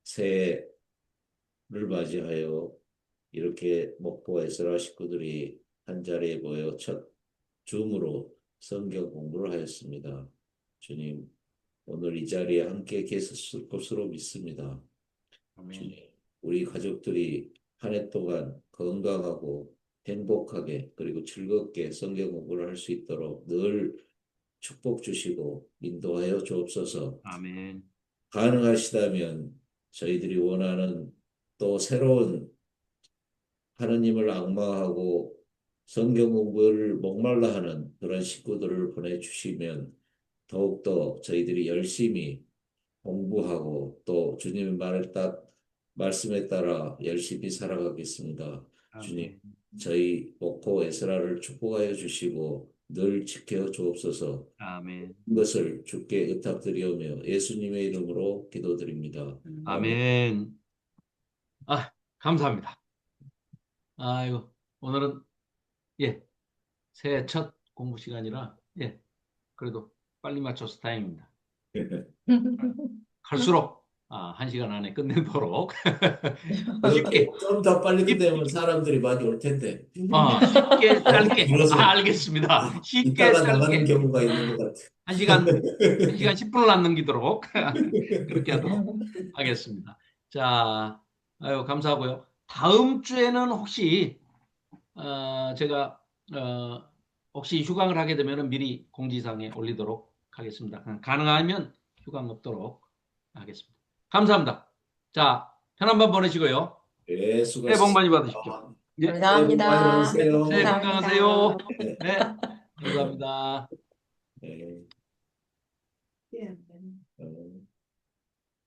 새해를 맞이하여 이렇게 목포 에스라 식구들이 한자리에 모여 첫 줌으로 성경 공부를 하였습니다. 주님, 오늘 이 자리에 함께 계셨을 것으로 믿습니다. 아멘. 주님, 우리 가족들이 한 해 동안 건강하고 행복하게 그리고 즐겁게 성경 공부를 할 수 있도록 늘 축복 주시고 인도하여 주옵소서. 아멘. 가능하시다면 저희들이 원하는 또 새로운 하느님을 앙망하고 성경 공부를 목말라 하는 그런 식구들을 보내주시면 더욱더 저희들이 열심히 공부하고 또 주님의 말씀에 따라 열심히 살아가겠습니다. 주님, 아멘. 저희 목포 에스라를 축복하여 주시고 늘 지켜 주옵소서. 아멘. 이것을 주께 의탁드리오며 예수님의 이름으로 기도드립니다. 아멘. 아멘. 감사합니다. 아이고, 오늘은, 예, 새해 첫 공부 시간이라, 예, 그래도 빨리 맞춰서 다행입니다. 갈수록, 1시간 안에 끝내도록 쉽게, 좀 더 빨리 쉽, 끝내면 사람들이 많이 올 텐데. 쉽게, 너무 짧게, 길어서 알겠습니다. 쉽게, 이따가 나가는 짧게, 경우가 있는 것 같아. 1시간 10분을 안 넘기도록, 그렇게 하도록 하겠습니다. 자, 아유, 감사하고요. 다음 주에는 혹시, 제가 혹시 휴강을 하게 되면 미리 공지사항에 올리도록 하겠습니다. 가능하면 휴강 없도록 하겠습니다. 감사합니다. 자, 편한 밤 보내시고요. 네, 새해 복 많이 수고하셨습니다. 받으십시오. 예, 새해 복 많이 감사합니다. 받으세요. 새해 감사합니다. 건강하세요. 네. 네, 감사합니다. 네. 예. 어.